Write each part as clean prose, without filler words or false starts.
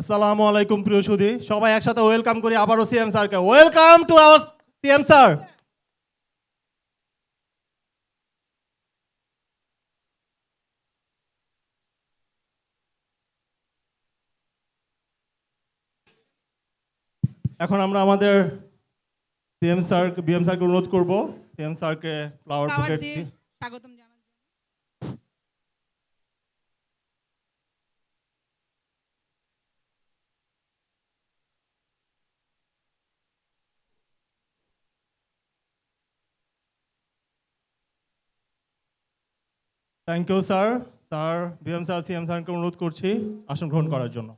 আসসালামু আলাইকুম প্রিয় সুধী, সবাই একসাথে ওয়েলকাম করি আবারও সিএম স্যারকে। Welcome to our CM sir. এখন আমরা আমাদের বিএম স্যারকে অনুরোধ করব সিএম স্যারকে ফ্লাওয়ার ফ্লাওয়ার বুকেট দিয়ে দিয়ে। স্বাগতম জানার জন্য। Thank you sir. Sir, BM sir CM স্যারকে অনুরোধ করছি আসন গ্রহণ করার জন্য।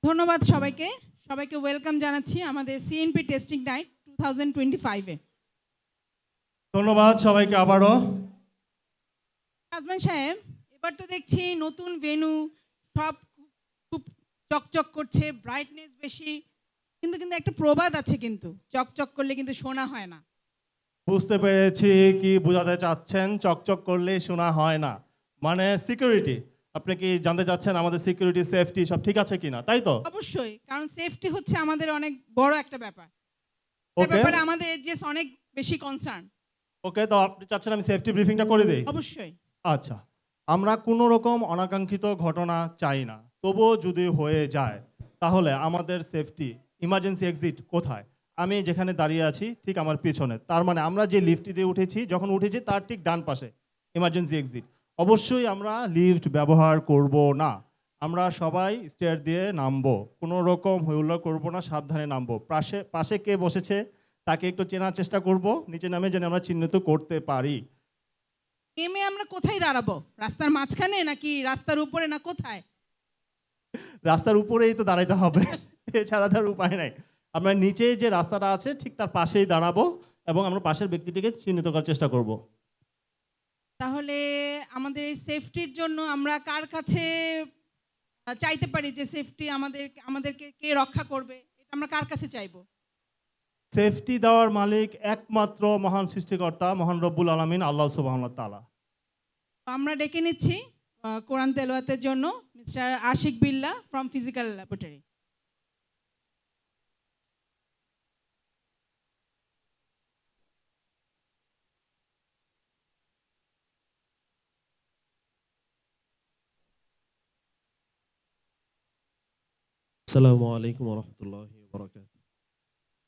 ধন্যবাদ সবাইকে। সবাইকে ওয়েলকাম জানাচ্ছি আমাদের সিএনপি টেস্টিং নাইট 2025-এ। ধন্যবাদ সবাইকে আবারও। হাজবেন্ড সাহেব, এবার তো দেখছি নতুন ভেন্যু, সব খুব চকচক করছে, ব্রাইটনেস বেশি, কিন্তু কিন্তু একটা প্রবাদ আছে, কিন্তু চকচক করলে কিন্তু শোনা হয় না। বুঝতে পেরেছি কি বোঝাতে চাচ্ছেন, চকচক করলে শোনা হয় না, মানে সিকিউরিটি। আপনি কি জানতে চাচ্ছেন আমাদের সিকিউরিটি সেফটি সব ঠিক আছে কিনা, তাই তো? অবশ্যই, কারণ সেফটি হচ্ছে আমাদের অনেক বড় একটা ব্যাপার। এর ওকে ব্যাপারে আমাদের এজেস অনেক বেশি কনসার্ন। ওকে, তো আপনি চাচ্ছেন আমি সেফটি ব্রিফিংটা করে দিই? অবশ্যই। আচ্ছা, আমরা কোনো রকম অনাকাঙ্ক্ষিত ঘটনা চাই না, তবুও যদি হয়ে যায় তাহলে আমাদের সেফটি ইমার্জেন্সি এক্সিট কোথায়? আমি যেখানে দাঁড়িয়ে আছি ঠিক আমার পিছনে, তার মানে আমরা যে লিফট দিয়ে উঠেছি, যখন উঠেছি তার ঠিক ডান পাশে ইমার্জেন্সি এক্সিট। অবশ্যই আমরা লিফট ব্যবহার করব না, আমরা সবাই স্টেয়ার দিয়ে নামবো, কোনো রকম হইহুল্লোড় করব না, সাবধানে নামবো। পাশে পাশে কে বসেছে তাকে একটু চেনার চেষ্টা করব, নিচে নামে যেন আমরা চিহ্নিত করতে পারি। নেমে আমরা কোথায় দাঁড়াবো? রাস্তার মাঝখানে নাকি রাস্তার উপরে, না কোথায়? রাস্তার উপরেই তো দাঁড়াইতে হবে, এছাড়া তার উপায় নাই। আমরা নিচে যে রাস্তাটা আছে ঠিক তার পাশেই দাঁড়াবো এবং আমরা পাশের ব্যক্তিটিকে চিহ্নিত করার চেষ্টা করব। তাহলে আমাদের এই সেফটির জন্য আমরা কার কাছে চাইতে পারি যে সেফটি আমাদেরকে কে রক্ষা করবে? এটা আমরা কার কাছে চাইবো? সেফটি দেওয়ার মালিক একমাত্র মহান সৃষ্টিকর্তা, মহান রব্বুল আলামিন, আল্লাহ সুবহানাহু ওয়া তাআলা। আমরা ডেকে নিচ্ছি কোরআন তেলাওয়াতের জন্য mister Ashik Billah from physical laboratory. আসসালামু আলাইকুম রহমতুল্লাহি বরকাত।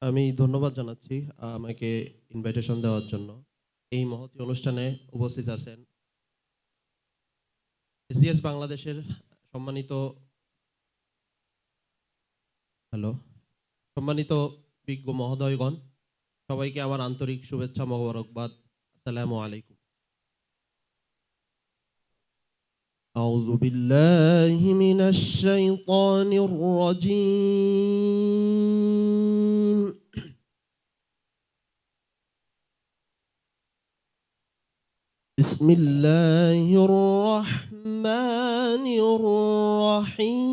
আমি ধন্যবাদ জানাচ্ছি আমাকে ইনভাইটেশন দেওয়ার জন্য। এই মহতী অনুষ্ঠানে উপস্থিত আছেন এসিএস বাংলাদেশের সম্মানিত সম্মানিত বিজ্ঞ মহোদয়গণ, সবাইকে আমার আন্তরিক শুভেচ্ছা মোবারকবাদ। আসসালামু আলাইকুম। আউযু বিল্লাহি মিনাশ শাইতানির রাজীম। بسم الله الرحمن الرحيم.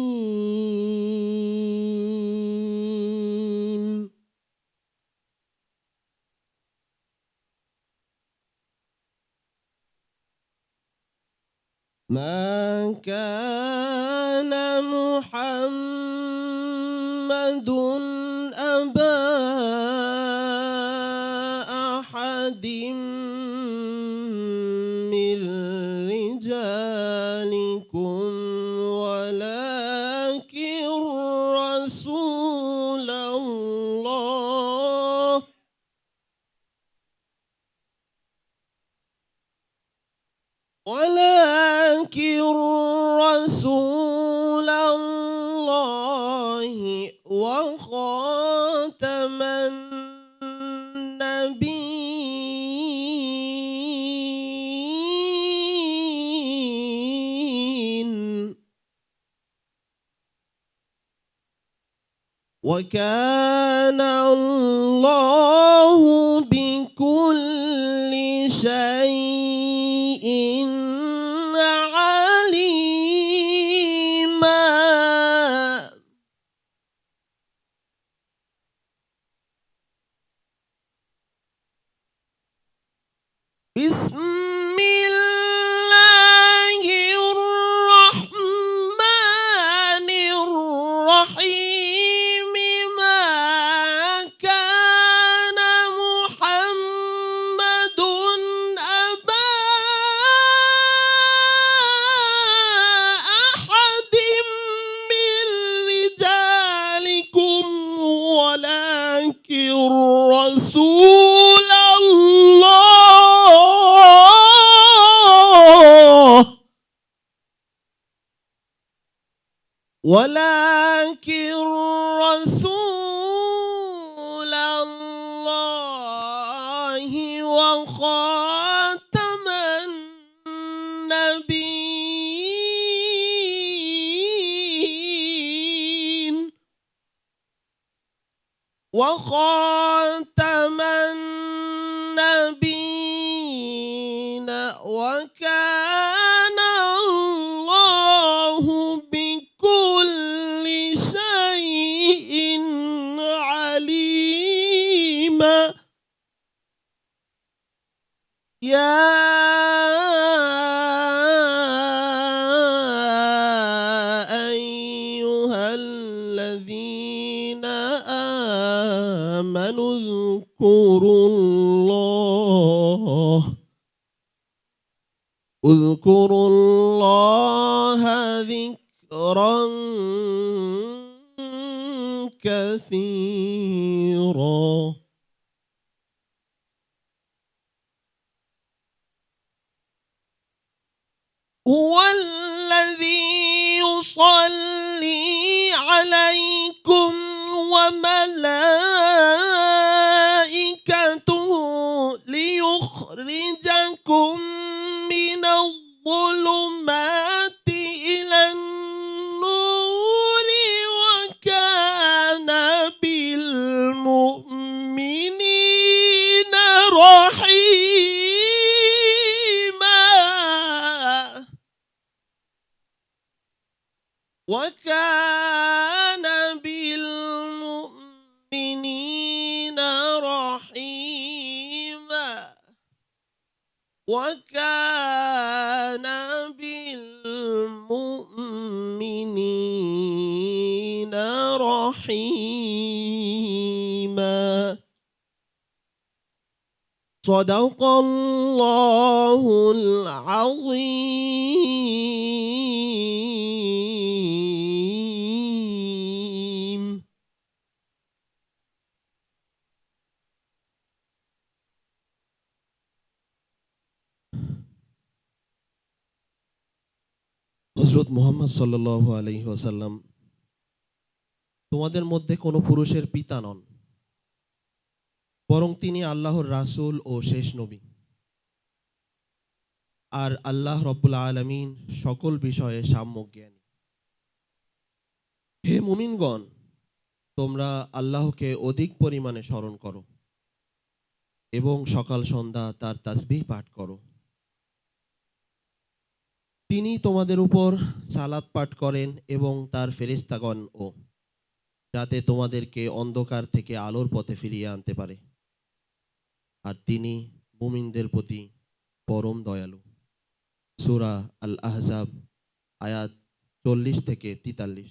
ما كان محمد أبا أحد من رجالكم ولكن ولكن رسول الله وخاتم النبيين وكان الله بكل شيء عليما. بسم الله الرحمن الرحيم. ما كان محمد أبا أحد من رجالكم ولكن رسول الله ولكن رسول الله وخاتم النبيين وخاتم النبيين وكان الله بكل شيء عليما. يا أيها الذين آمنوا اذكروا الله ذكرا كثيرا. هو الذي يصلي عليكم وملائكته ليخرجكم من الظلمات إلى النور وكان بالمؤمنين رحيما. وكان بالمؤمنين رحيما. وكان بالمؤمنين رحيما. صدق الله العظيم. হযরত মুহাম্মদ সাল্লাল্লাহু আলাইহি ওয়াসাল্লাম তোমাদের মধ্যে কোনো পুরুষের পিতা নন, বরং তিনি আল্লাহর রাসূল ও শেষ নবী। আর আল্লাহ রব্বুল আলামিন সকল বিষয়ে সাম্যক জ্ঞানী। হে মুমিনগণ, তোমরা আল্লাহকে অধিক পরিমাণে স্মরণ করো এবং সকাল সন্ধ্যা তার তাসবিহ পাঠ করো। তিনি তোমাদের উপর সালাত পাঠ করেন এবং তার ফেরেশতাগণও, যাতে তোমাদেরকে অন্ধকার থেকে আলোর পথে ফিরিয়ে আনতে পারে। আর তিনি মুমিনদের প্রতি পরম দয়ালু। সূরা আল আহজাব আয়াত 40 থেকে 43।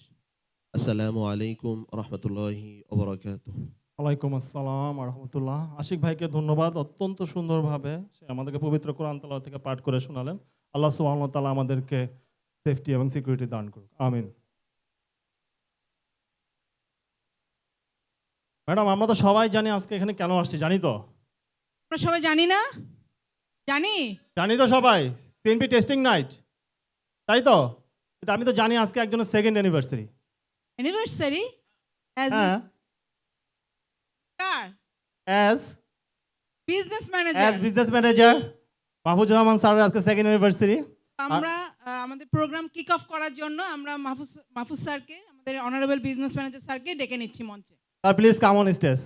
আসসালামু আলাইকুম রাহমাতুল্লাহি ওয়া বারাকাতুহু। ওয়ালাইকুম আসসালাম রহমতুল্লাহ। আশিক ভাইকে ধন্যবাদ, অত্যন্ত সুন্দরভাবে সে আমাদেরকে পবিত্র কোরআন তেলাওয়াত থেকে পাঠ করে শোনালেন। আল্লাহ সুবহানাহু ওয়া তাআলা আমাদেরকে সেফটি এবং সিকিউরিটি দান করুক, আমিন। ম্যাডাম, আমরা তো সবাই জানি আজকে এখানে কেন আসছি, জানি তো? আমরা সবাই জানি না? জানি জানি তো সবাই। সিএনপি টেস্টিং নাইট, তাই তো? কিন্তু আমি তো জানি আজকে একজনের সেকেন্ড অ্যানিভার্সারি। অ্যানিভার্সারি অ্যাজ হ্যাঁ, কার as business manager. Business manager Mahfuzur Rahman স্যারের আজকে সেকেন্ড অ্যানিভার্সারি। আমরা আমাদের প্রোগ্রাম কিক অফ করার জন্য আমরা মাহফুজ স্যারকে, আমাদের অনারেবল বিজনেস ম্যানেজার স্যারকে ডেকে নিচ্ছি মঞ্চে। Sir please come on stage.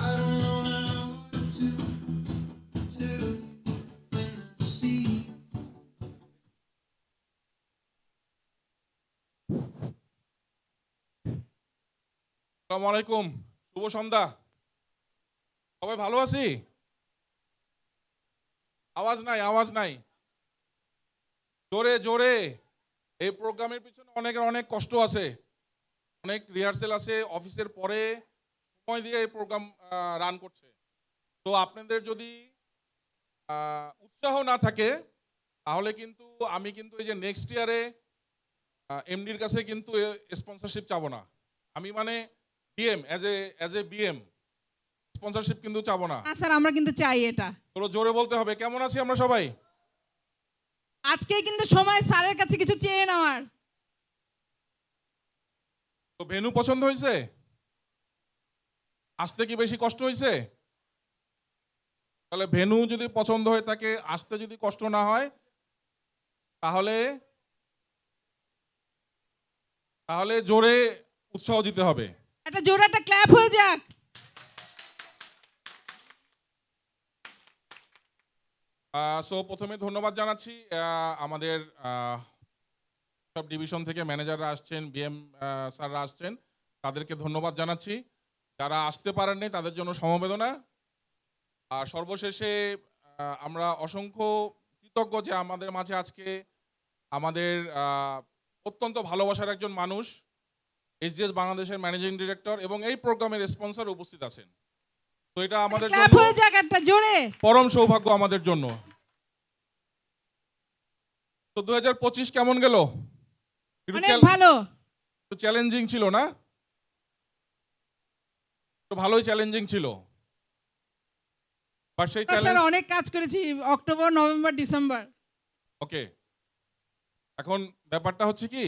I don't know now what to tell you when I see you. আসসালামু আলাইকুম, শুভ সন্ধ্যা। সবাই ভালো আছি? আওয়াজ নাই, আওয়াজ নাই, জোরে জোরে। এই প্রোগ্রামের পিছনে অনেকের অনেক কষ্ট আছে, অনেক রিহার্সেল আছে, অফিসের পরে সময় দিয়ে এই প্রোগ্রাম রান করছে। তো আপনাদের যদি উৎসাহ না থাকে তাহলে কিন্তু আমি কিন্তু এই যে নেক্সট ইয়ারে এমডির কাছে কিন্তু স্পন্সরশিপ চাবো না। আমি মানে BM as a BM sponsorship কিন্তু চাবো না। না স্যার, আমরা কিন্তু চাই এটা। তোর জোরে বলতে হবে। কেমন আছি আমরা সবাই? আজকে কিন্তু সময় স্যারের কাছে কিছু চেয়ে নেওয়ার। তো ভেনু পছন্দ হয়েছে? আসতে কি বেশি কষ্ট হয়েছে? তাহলে ভেনু যদি পছন্দ হয়ে থাকে, আসতে যদি কষ্ট না হয়, তাহলে তাহলে জোরে উৎসাহ দিতে হবে। একটা জোরে একটা ক্ল্যাপ হয়ে যাক। সো প্রথমে ধন্যবাদ জানাচ্ছি আমাদের সব ডিভিশন থেকে ম্যানেজাররা আসছেন, বিএম স্যাররা আসছেন, তাদেরকে ধন্যবাদ জানাচ্ছি। যারা আসতে পারেননি তাদের জন্য সমবেদনা। আর সর্বশেষে আমরা অসংখ্য কৃতজ্ঞ যে আমাদের মাঝে আজকে আমাদের অত্যন্ত ভালোবাসার একজন মানুষ, এসজিএস বাংলাদেশের ম্যানেজিং ডিরেক্টর এবং এই প্রোগ্রামের স্পন্সর উপস্থিত আছেন। তো এটা আমাদের ক্ল্যাপ জন্য হয়ে যাক একটা জোরে। পরম সৌভাগ্য আমাদের জন্য। তো 2025 কেমন গেল? অনেক ভালো। একটু চ্যালেঞ্জিং ছিল না? তো ভালোই চ্যালেঞ্জিং ছিল। বাট সেই স্যার চ্যালেঞ্জ, অনেক কাজ করেছি অক্টোবর, নভেম্বর, ডিসেম্বর। ওকে। এখন ব্যাপারটা হচ্ছে কি,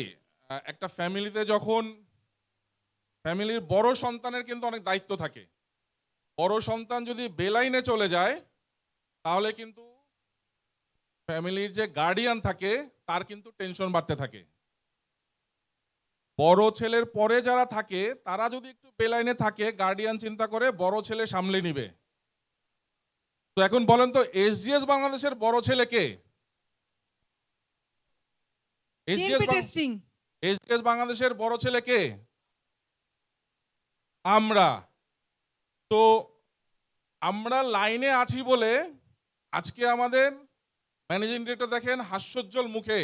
একটা ফ্যামিলিতে যখন ফ্যামিলির বড় সন্তানের কিন্তু অনেক দায়িত্ব থাকে। বড় সন্তান যদি বেলাইনে চলে যায় তাহলে কিন্তু ফ্যামিলির যে গার্ডিয়ান থাকে তার কিন্তু টেনশন বাড়তে থাকে। বড় ছেলের পরে যারা থাকে তারা যদি একটু বেলাইনে থাকে, গার্ডিয়ান চিন্তা করে বড় ছেলে সামলে নিবে। তো এখন বলেন তো, এসজিএস বাংলাদেশের বড় ছেলে কে? TNP testing. এসজিএস বাংলাদেশের বড় ছেলে কে? আমরা। তো আমরা লাইনে আছি বলে আজকে আমাদের ম্যানেজিং ডিরেক্টর দেখেন হাস্যোজ্জ্বল মুখে,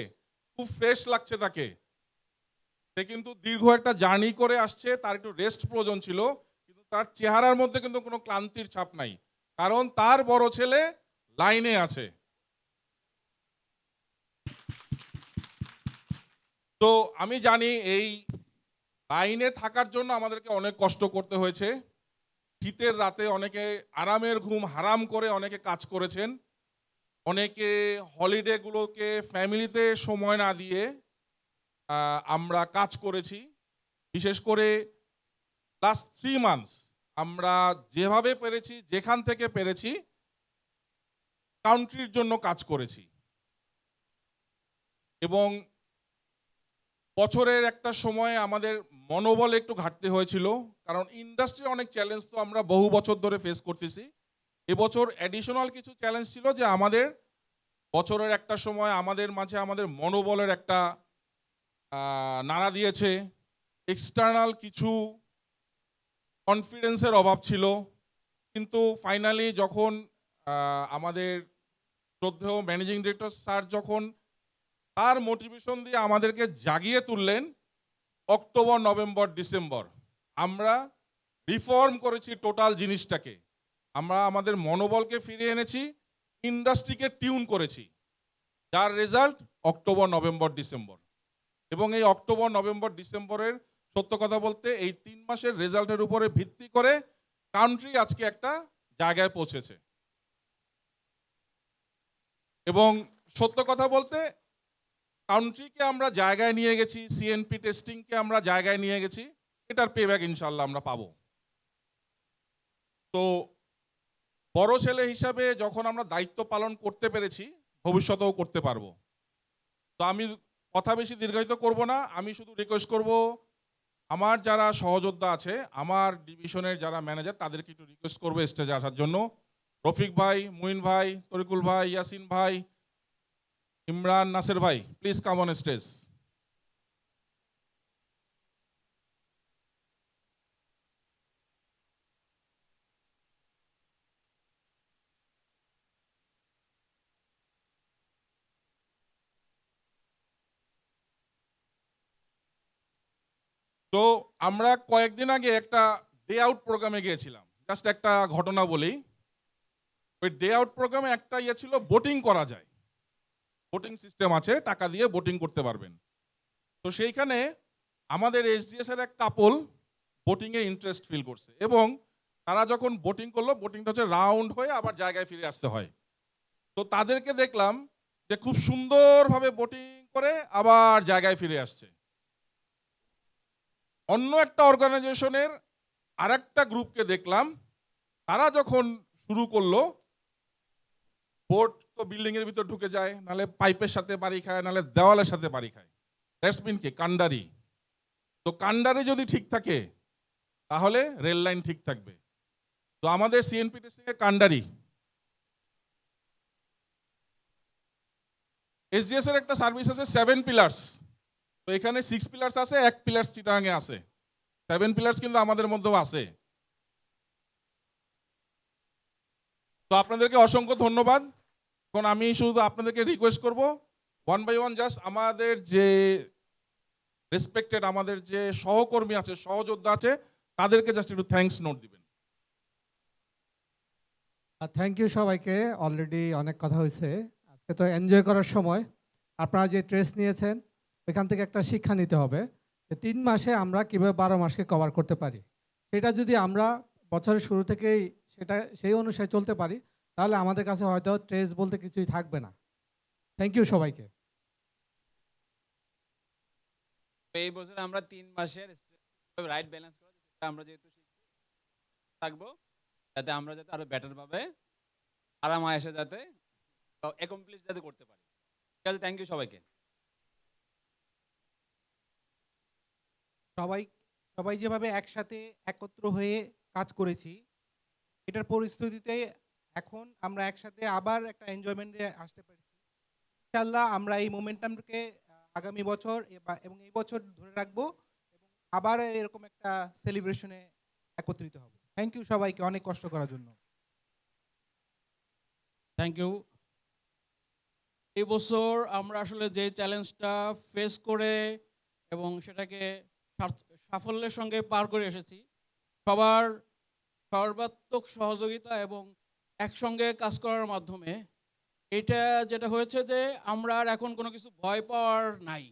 খুব ফ্রেশ লাগছে তাকে। সে কিন্তু দীর্ঘ একটা জার্নি করে আসছে, তার একটু রেস্ট প্রয়োজন ছিল, কিন্তু তার চেহারার মধ্যে কিন্তু কোনো ক্লান্তির ছাপ নাই, কারণ তার বড় ছেলে লাইনে আছে। তো আমি জানি এই লাইনে থাকার জন্য আমাদেরকে অনেক কষ্ট করতে হয়েছে। শীতের রাতে অনেকে আরামের ঘুম হারাম করে অনেকে কাজ করেছেন, অনেকে হলিডেগুলোকে ফ্যামিলিতে সময় না দিয়ে আমরা কাজ করেছি। বিশেষ করে লাস্ট 3 মান্থস আমরা যেভাবে পেরেছি, যেখান থেকে পেরেছি, কান্ট্রির জন্য কাজ করেছি। এবং বছরের একটা সময় আমাদের মনোবলে একটু ঘাটতি হয়েছিল, কারণ ইন্ডাস্ট্রি অনেক চ্যালেঞ্জ তো আমরা বহু বছর ধরে ফেস করতেছি। এবছর অ্যাডিশনাল কিছু চ্যালেঞ্জ ছিল যে আমাদের বছরের একটা সময় আমাদের মাঝে আমাদের মনোবলের একটা নাড়া দিয়েছে। এক্সটার্নাল কিছু কনফিডেন্সের অভাব ছিল, কিন্তু ফাইনালি যখন আমাদের শ্রদ্ধেয় ম্যানেজিং ডিরেক্টর স্যার যখন তার মোটিভেশন দিয়ে আমাদেরকে জাগিয়ে তুললেন, অক্টোবর, নভেম্বর, ডিসেম্বর আমরা রিফর্ম করেছি টোটাল জিনিসটাকে। আমরা আমাদের মনোবলকে ফিরিয়ে এনেছি, ইন্ডাস্ট্রিকে টিউন করেছি, যার রেজাল্ট অক্টোবর, নভেম্বর, ডিসেম্বর। এবং এই অক্টোবর, নভেম্বর, ডিসেম্বরের সত্য কথা বলতে এই 3 মাসের রেজাল্টের উপরে ভিত্তি করে কান্ট্রি আজকে একটা জায়গায় পৌঁছেছে। এবং সত্য কথা বলতে কান্ট্রিকে আমরা জায়গায় নিয়ে গেছি, সিএনপি টেস্টিংকে আমরা জায়গায় নিয়ে গেছি, এটার পেব্যাক ইনশাল্লাহ আমরা পাবো। তো বড় ছেলে হিসাবে যখন আমরা দায়িত্ব পালন করতে পেরেছি, ভবিষ্যতেও করতে পারবো। তো আমি কথা বেশি দীর্ঘায়িত করব না, আমি শুধু রিকোয়েস্ট করব আমার যারা সহযোদ্ধা আছে, আমার ডিভিশনের যারা ম্যানেজার, তাদেরকে একটু রিকোয়েস্ট করবো স্টেজে আসার জন্য। রফিক ভাই, মুইন ভাই, তরিকুল ভাই, ইয়াসিন ভাই, ইমরান, নাসের ভাই, প্লিজ কাম অন স্টেজ। তো আমরা কয়েকদিন আগে একটা ডে আউট প্রোগ্রামে গিয়েছিলাম, জাস্ট একটা ঘটনা বলি। ওই ডে আউট প্রোগ্রামে একটা ছিল, বোটিং করা যায়, বোটিং সিস্টেম আছে, টাকা দিয়ে বোটিং করতে পারবেন। তো সেইখানে আমাদের এসডিএস এর এক কাপল বোটিংয়ে ইন্টারেস্ট ফিল করছে, এবং তারা যখন বোটিং করলো, বোটিংটা হচ্ছে রাউন্ড হয়ে আবার জায়গায় ফিরে আসতে হয়। তো তাদেরকে দেখলাম যে খুব সুন্দরভাবে বোটিং করে আবার জায়গায় ফিরে আসছে। অন্য একটা অর্গানাইজেশনের আর একটা গ্রুপকে দেখলাম, তারা যখন শুরু করলো, বোট তো বিল্ডিং এর ভিতর ঢুকে যায়, নালে পাইপের সাথে বাড়ি খায়, নালে দেওয়ালের সাথে বাড়ি খায়। দ্যাটস মিন কি কান্ডারি। তো কান্ডারি যদি ঠিক থাকে তাহলে রেল লাইন ঠিক থাকবে। তো আমাদের সিএনপি টেস্টিং এর কান্ডারি এসজিএস এর একটা সার্ভিস আছে 7 পিলার্স। তো এখানে 6 পিলার্স আছে, 1 পিলার্স চিটাগাঙে আছে, 7 পিলার্স কিন্তু আমাদের মধ্যেও আছে। তো আপনাদেরকে অসংখ্য ধন্যবাদ। এখন আমি শুধু আপনাদেরকে রিকোয়েস্ট করব, 1 বাই 1 জাস্ট আমাদের যে রেসপেক্টেড আমাদের যে সহকর্মী আছে, সহযোদ্ধা আছে, তাদেরকে জাস্ট একটু থ্যাঙ্কস নোট দিবেন। থ্যাংক ইউ সবাইকে। অলরেডি অনেক কথা হয়েছে, আজকে তো এনজয় করার সময়। আপনারা যে ট্রেস নিয়েছেন ওইখান থেকে একটা শিক্ষা নিতে হবে যে 3 মাসে আমরা কীভাবে 12 মাসকে কভার করতে পারি। সেটা যদি আমরা বছরের শুরু থেকেই সেই অনুসারে চলতে পারি, তাহলে আমাদের কাছে হয়তো ট্রেস বলতে কিছুই থাকবে না। থ্যাংক ইউ সবাইকে। এই বছর আমরা 3 মাসের রাইট ব্যালেন্স করা, আমরা যেহেতু থাকবো, যাতে আমরা যাতে আরো বেটার ভাবে আরাম আয়েশে যাতে অ্যাকমপ্লিশ যাতে করতে পারি। ঠিক আছে, থ্যাংক ইউ সবাইকে। সবাই যেভাবে একসাথে একত্র হয়ে কাজ করেছি, এটার পরিস্থিতিতে এখন আমরা একসাথে আবার একটা এনজয়মেন্টে আসতে পেরেছি। ইনশাআল্লাহ আমরা এই মোমেন্টামকে আগামী বছর এবং এই বছর ধরে রাখবো, এবং আবার এরকম একটা সেলিব্রেশনে একত্রিত হব। থ্যাংক ইউ সবাইকে অনেক কষ্ট করার জন্য। Thank you. এই বছর আমরা আসলে যে চ্যালেঞ্জটা ফেস করে এবং সেটাকে সাফল্যের সঙ্গে পার করে এসেছি, সবার সর্বাত্মক সহযোগিতা এবং একসঙ্গে কাজ করার মাধ্যমে এটা যেটা হয়েছে যে আমরা আর এখন কোনো কিছু ভয় পাওয়ার নাই।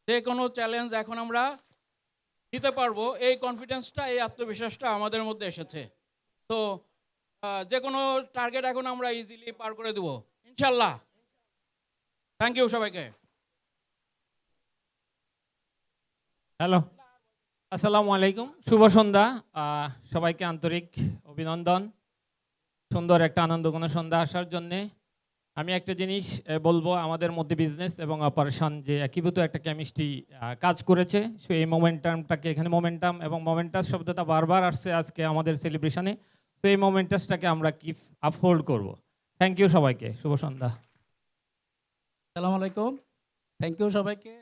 যে কোনো চ্যালেঞ্জ এখন আমরা নিতে পারবো, এই কনফিডেন্সটা, এই আত্মবিশ্বাসটা আমাদের মধ্যে এসেছে। তো যে কোনো টার্গেট এখন আমরা ইজিলি পার করে দেবো ইনশাল্লাহ। থ্যাংক ইউ সবাইকে। হ্যালো, আসসালামু আলাইকুম, শুভ সন্ধ্যা। সবাইকে আন্তরিক অভিনন্দন সুন্দর একটা আনন্দঘন সন্ধ্যা আসার জন্যে। আমি একটা জিনিস বলবো, আমাদের মধ্যে বিজনেস এবং অপারেশন যে একীভূত একটা কেমিস্ট্রি কাজ করেছে, সো এই মোমেন্টামটাকে, এখানে মোমেন্টাম এবং মোমেন্টাস শব্দটা বারবার আসছে আজকে আমাদের সেলিব্রেশনে, তো এই মোমেন্টাসটাকে আমরা কিপ আপহোল্ড করব। থ্যাংক ইউ সবাইকে, শুভ সন্ধ্যা। আসসালামু আলাইকুম, থ্যাংক ইউ সবাইকে।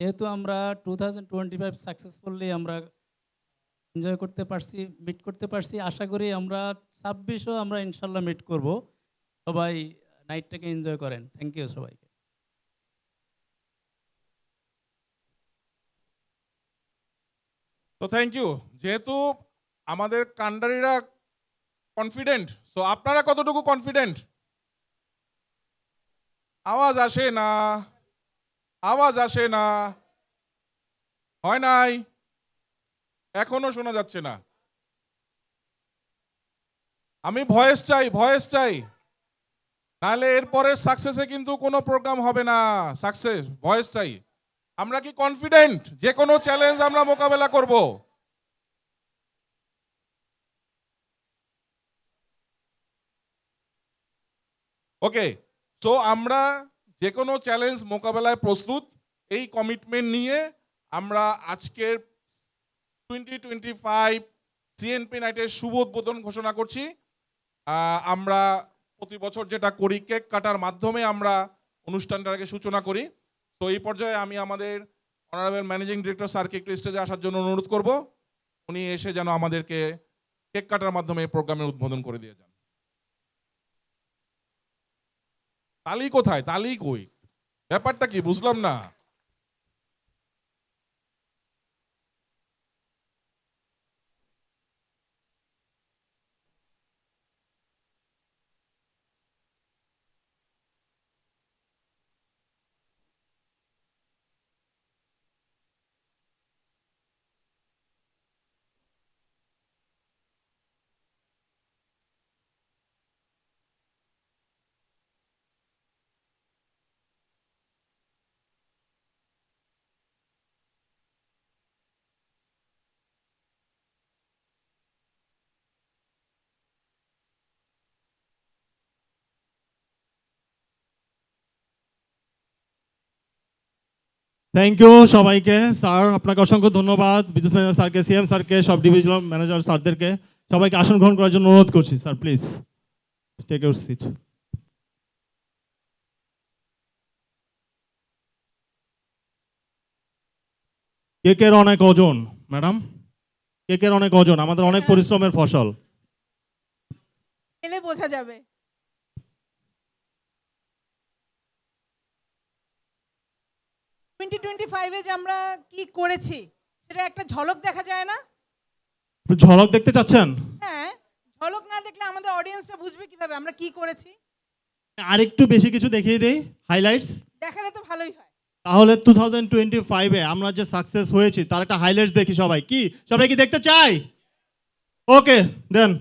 যেহেতু আমরা 2025 সাকসেসফুলি আমরা এনজয় করতে পারছি, মিট করতে পারছি। আশা করি আমরা 26ও আমরা ইনশাল্লাহ মিট করব। সবাই নাইটটাকে এনজয় করেন। থ্যাংক ইউ সবাইকে। তো থ্যাংক ইউ। যেহেতু আমাদের কান্ডারিরা কনফিডেন্ট, সো আপনারা কতটুকু কনফিডেন্ট? আওয়াজ আসে না, আওয়াজ আসে না, হয় নাই, এখনো শোনা যাচ্ছে না। আমি ভয়েস চাই, ভয়েস চাই, নাহলে এরপরে সাকসেসে কিন্তু কোনো প্রোগ্রাম হবে না। সাকসেস, ভয়েস চাই। আমরা কি কনফিডেন্ট যে কোনো চ্যালেঞ্জ আমরা মোকাবেলা করব? ওকে, সো আমরা যে কোনো চ্যালেঞ্জ মোকাবেলায় প্রস্তুত। এই কমিটমেন্ট নিয়ে আমরা আজকের 2025 সিএনপি নাইটের শুভ উদ্বোধন ঘোষণা করছি। আমরা প্রতি বছর যেটা করি, কেক কাটার মাধ্যমে আমরা অনুষ্ঠানটাকে সূচনা করি। তো এই পর্যায়ে আমি আমাদের অনারেবল ম্যানেজিং ডিরেক্টর স্যারকে একটু স্টেজে আসার জন্য অনুরোধ করব। উনি এসে যেন আমাদেরকে কেক কাটার মাধ্যমে এই প্রোগ্রামের উদ্বোধন করে দিয়ে যান। তালি কোথায়? তালি কই? ব্যাপারটা কি বুঝলাম না। থ্যাংক ইউ সবাইকে। স্যার আপনাকে অসংখ্য ধন্যবাদ, বিজনেস ম্যানেজার স্যারকে, সিএম স্যারকে, সব ডিভিশনাল ম্যানেজার স্যারদেরকে, সবাইকে আসন গ্রহণ করার জন্য অনুরোধ করছি। Sir please take your seat. কেকের অনেক ওজন ম্যাডাম, কেকের অনেক ওজন, আমাদের অনেক পরিশ্রমের ফসল। এলে বোঝা যাবে। যে আমরা কি করেছি সেটা একটা ঝলক দেখা যায় না? ঝলক দেখতে চাচ্ছেন? হ্যাঁ, ঝলক না দেখলে আমাদের অডিয়েন্সটা বুঝবে কিভাবে আমরা কি করেছি? আরেকটু বেশি কিছু দেখিয়ে দেই, হাইলাইটস দেখালে তো ভালোই হয়। তাহলে 2025-এ আমরা যে সাকসেস হয়েছি তার একটা হাইলাইটস দেখি। সবাই কি দেখতে চাই? ওকে দেন।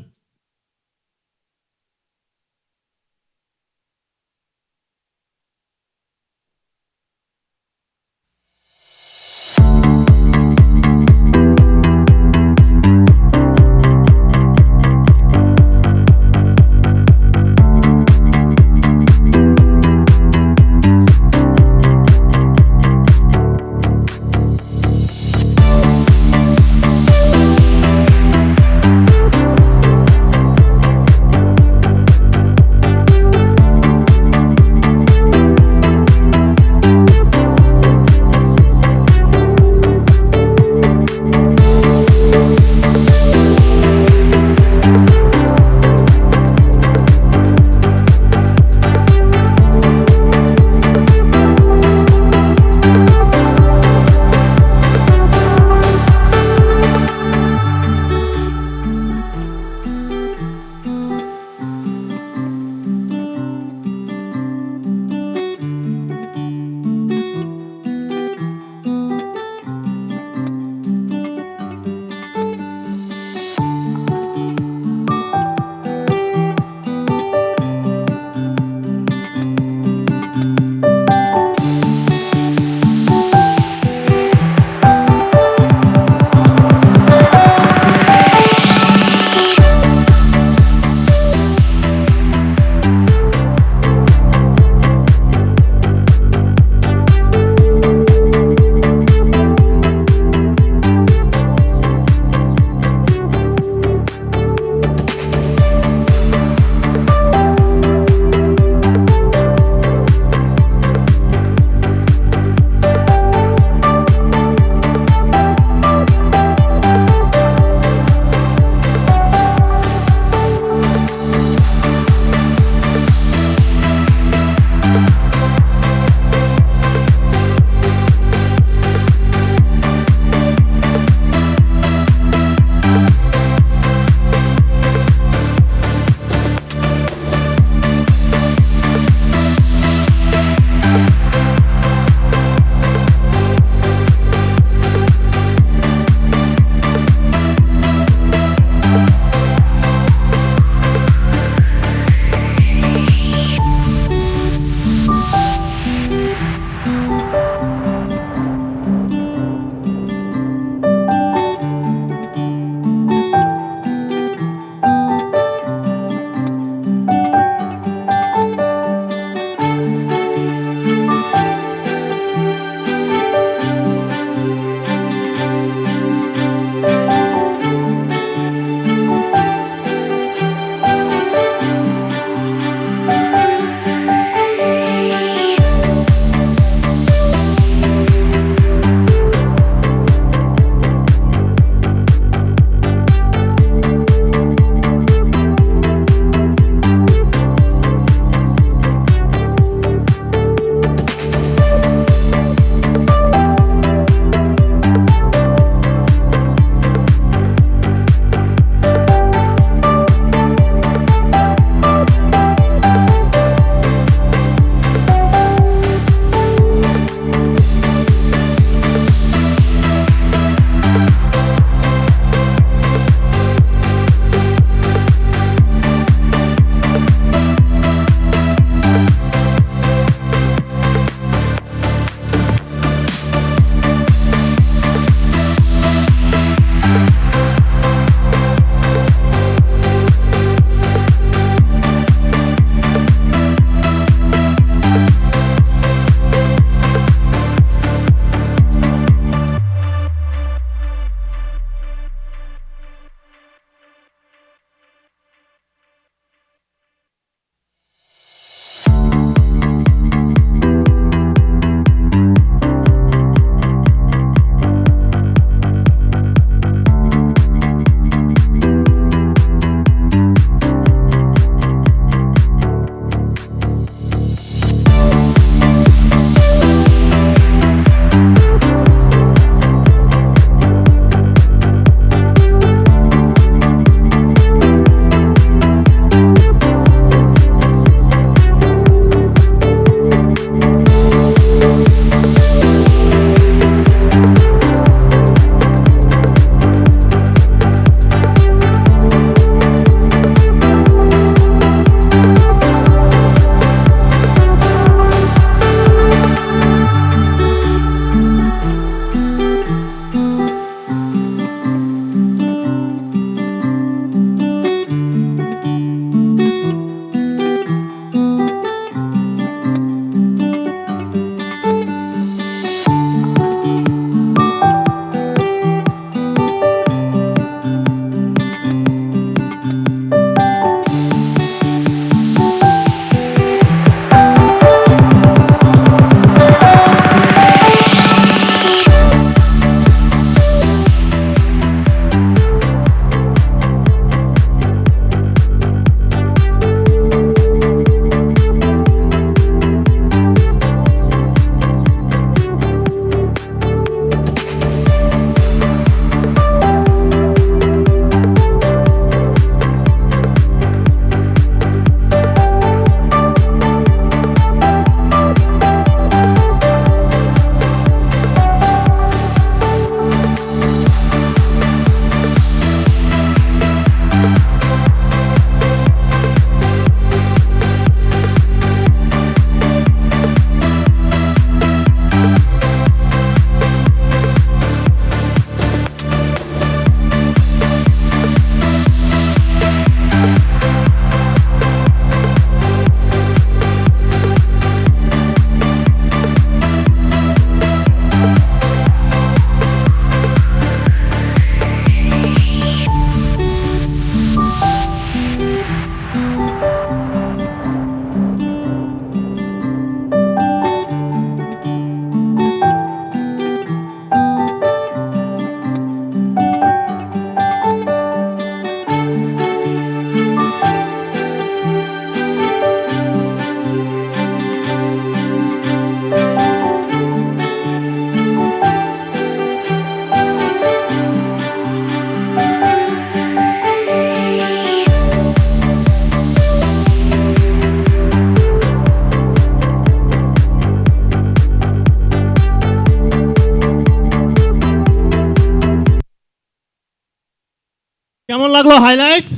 কেমন লাগলো highlights?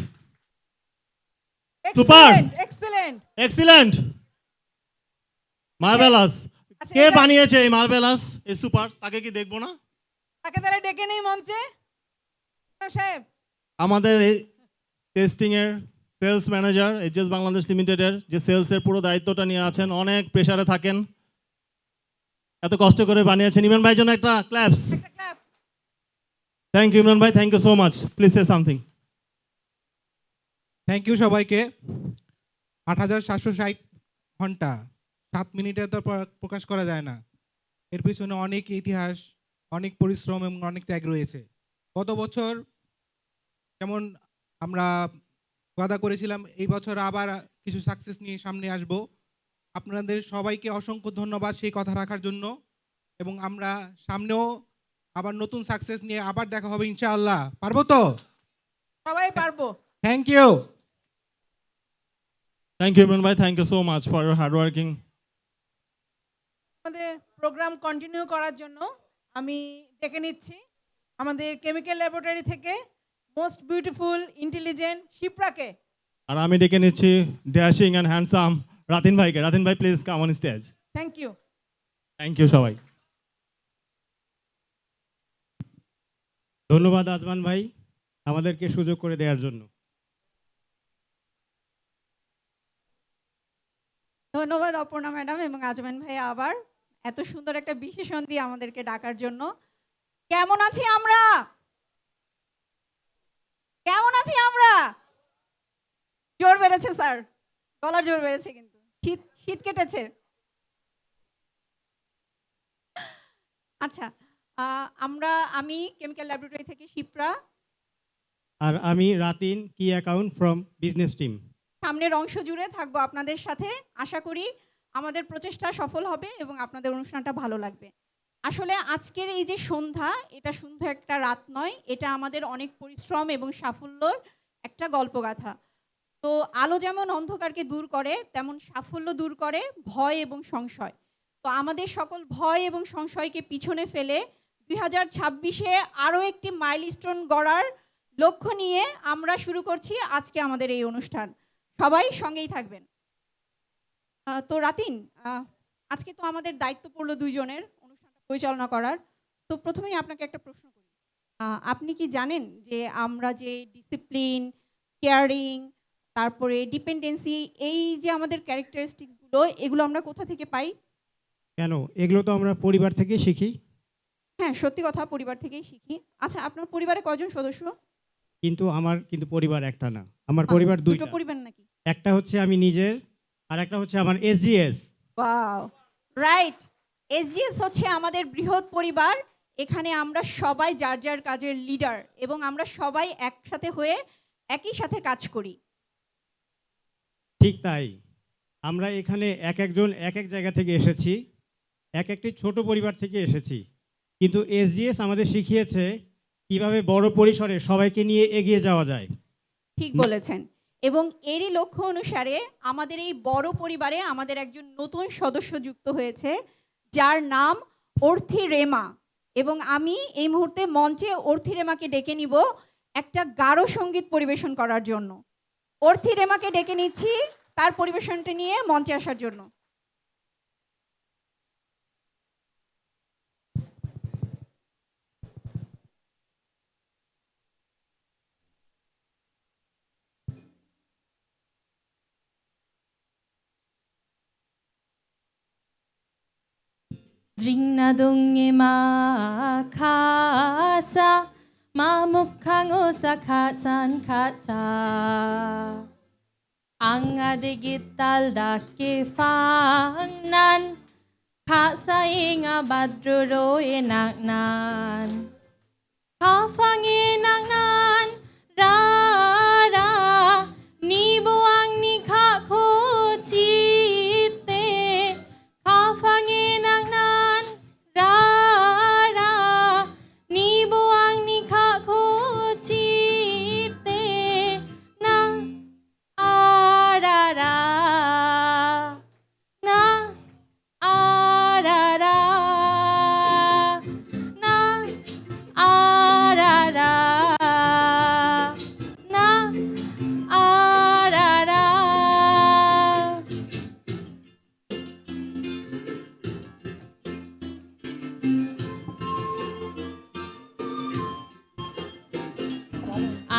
Super, excellent. Excellent, marvellous. আচ্ছা, কে এবার- বানিয়েছে এই মার্ভেলাস, এই সুপার? তাকে কি দেখবো না? তাকে তারা ডেকে নেই মঞ্চে। সাহেব, আমাদের এই টেস্টিং এর সেলস ম্যানেজার এইচএস বাংলাদেশ লিমিটেডের, যে সেলসের পুরো দায়িত্বটা নিয়ে আছেন, অনেক প্রেসারে থাকেন, এত কষ্ট করে বানিয়েছেন। ইমরান ভাইয়ের জন্য একটা ক্ল্যাপস। একটা ক্ল্যাপ। থ্যাংক ইউ ইমরান ভাই, thank you so much. Please say something. Thank you সবাইকে। 8,760 ঘন্টা 7 মিনিটে তো প্রকাশ করা যায় না। এর পিছনে অনেক ইতিহাস, অনেক পরিশ্রম এবং অনেক ত্যাগ রয়েছে। গত বছর যেমন আমরা ওয়াদা করেছিলাম, এই বছর আবার কিছু সাকসেস নিয়ে সামনে আসব। আপনাদের সবাইকে অসংখ্য ধন্যবাদ সেই কথা রাখার জন্য, এবং আমরা সামনেও আবার নতুন সাকসেস নিয়ে আবার দেখা হবে ইনশাআল্লাহ। পারবো তো? সবাই পারবো। Thank you. Thank you Imran ভাই, thank you so much for your hard working. আমাদের প্রোগ্রাম কন্টিনিউ করার জন্য আমি ডেকে নিচ্ছি আমাদের কেমিক্যাল ল্যাবরেটরি থেকে মোস্ট বিউটিফুল ইন্টেলিজেন্ট শিপ্রাকে। আর আমি ডেকে নিচ্ছি ড্যাশিং অ্যান্ড হ্যান্ডসাম রাতিন ভাইকে। রাতিন ভাই please come on stage. Thank you. Thank you সবাই। ধন্যবাদ আজমান ভাই আমাদেরকে সুযোগ করে দেওয়ার জন্য। ধন্যবাদ অপর্ণা ম্যাডাম এবং আজমান ভাই আবার এত সুন্দর একটা বিশেষণ দিয়ে আমাদেরকে ডাকার জন্য। কেমন আছি আমরা? কেমন আছি আমরা? জোর বেড়েছে স্যার, গলার জোর বেড়েছে, কিন্তু শীত শীত কেটেছে। আচ্ছা, আমি কেমিক্যাল ল্যাবরেটরি থেকে শিপ্রা। আর আমি রাতিন, কি অ্যাকাউন্ট ফ্রম বিজনেস টিম। সামনের অংশ জুড়ে থাকবো আপনাদের সাথে। আশা করি আমাদের প্রচেষ্টা সফল হবে এবং আপনাদের অনুষ্ঠানটা ভালো লাগবে। আসলে আজকের এই যে সন্ধ্যা, এটা শুধু একটা রাত নয়, এটা আমাদের অনেক পরিশ্রম এবং সাফল্যর একটা গল্পগাথা। তো আলো যেমন অন্ধকারকে দূর করে, তেমন সাফল্য দূর করে ভয় এবং সংশয়। তো আমাদের সকল ভয় এবং সংশয়কে পিছনে ফেলে 2026-এ আরও একটি মাইলস্টোন গড়ার লক্ষ্য নিয়ে আমরা শুরু করছি আজকে আমাদের এই অনুষ্ঠান। সবাই সঙ্গেই থাকবেন। তো রাতিন, আজকে তো আমাদের দায়িত্ব পড়লো দুইজনের অনুষ্ঠানটা পরিচালনা করার। তো প্রথমেই আপনাকে একটা প্রশ্ন করি, আপনি কি জানেন যে আমরা যে ডিসিপ্লিন, কেয়ারিং, তারপরে ডিপেন্ডেন্সি, এই যে আমাদের ক্যারেক্টারিস্টিক্সগুলো, এগুলো আমরা কোথা থেকে পাই? কেন, এগুলো তো আমরা পরিবার থেকে শিখি। হ্যাঁ, সত্যি কথা, পরিবার থেকেই শিখি। আচ্ছা, আপনার পরিবারে কজন সদস্য? কিন্তু আমার পরিবার একটা না, আমার পরিবার দুটো দুইটা। পরিবার নাকি? একটা হচ্ছে আমি নিজের, আর একটা হচ্ছে আমার এসজিএস। Wow, right. এসজিএস হচ্ছে আমাদের বৃহৎ পরিবার। এখানে আমরা সবাই যার যার কাজের লিডার এবং আমরা সবাই একসাথে হয়ে একই সাথে কাজ করি। ঠিক তাই, আমরা এখানে এক একজন এক এক জায়গা থেকে এসেছি, এক একটি ছোট পরিবার থেকে এসেছি, কিন্তু এসজিএস আমাদের শিখিয়েছে কিভাবে বড় পরিসরে সবাইকে নিয়ে এগিয়ে যাওয়া যায়। ঠিক বলেছেন। এবং এরই লক্ষ্য অনুসারে আমাদের এই বড় পরিবারে আমাদের একজন নতুন সদস্য যুক্ত হয়েছে, যার নাম অর্থি রেমা। এবং আমি এই মুহূর্তে মঞ্চে অর্থি রেমাকে ডেকে নিব একটা গারো সঙ্গীত পরিবেশন করার জন্য। অর্থি রেমাকে ডেকে নিচ্ছি তার পরিবেশনটা নিয়ে মঞ্চে আসার জন্য। Dringnadunge ma kasa ma mukhango sakhasan khasa anga de gital dakke fangnan khasa inga badro enaknan khafang enaknan ra ra ni buang ni kha kho chite khafang enaknan ra ra ni buang ni kha kho chite na arara na arara na arara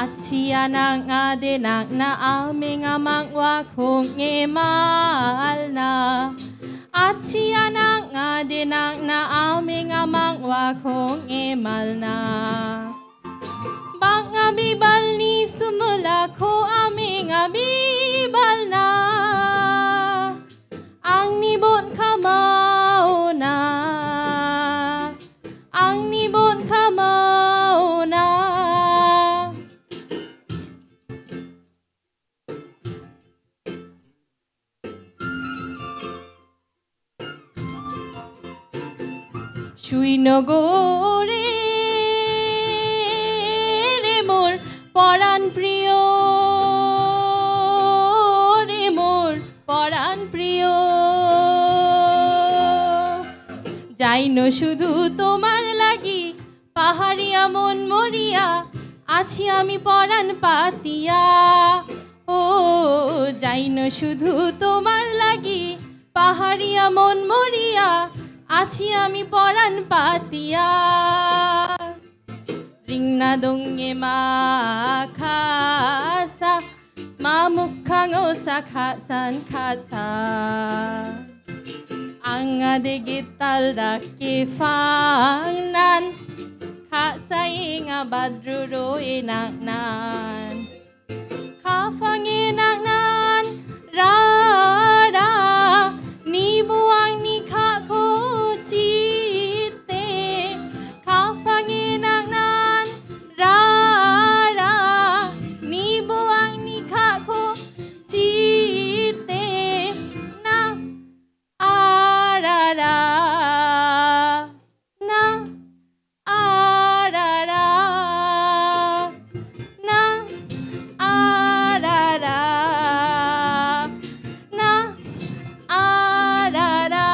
Achia nang ade nak na aming amang wa kong e mahal na. Achia nang ade nak na aming amang wa kong e mahal na. Bang abibal ni sumula ko aming abibal na. Ang nibon kamao na. Ang nibon kamao na. Shuinogore রে মোর পরাণ প্রিয় রে মোর পরাণ প্রিয় যাইনো শুধু তোমার লাগি পাহাড়িয়া মন মরিয়া আছি আমি পরাণ পাতিয়া ও যাইনো শুধু তোমার লাগি পাহাড়িয়া মন মরিয়া আছি আমি পরাণ পাতিয়া রিংনা দঙ্গে মা খাসা মা মুখাঙো সা খাসান খাসা আঙা দেগে তাল ডাকে ফাংনান খাসা ইঙা বাদ্রু রোয়ে নাকনান খাফাঙে নাকনান রা রা নিবুয়াং নিখা খো চিতে খাফাঙে নাকনান রা রা নিবুয়াং নিখা খো চিতে না আরারা না আরারা না আরারা না আরারা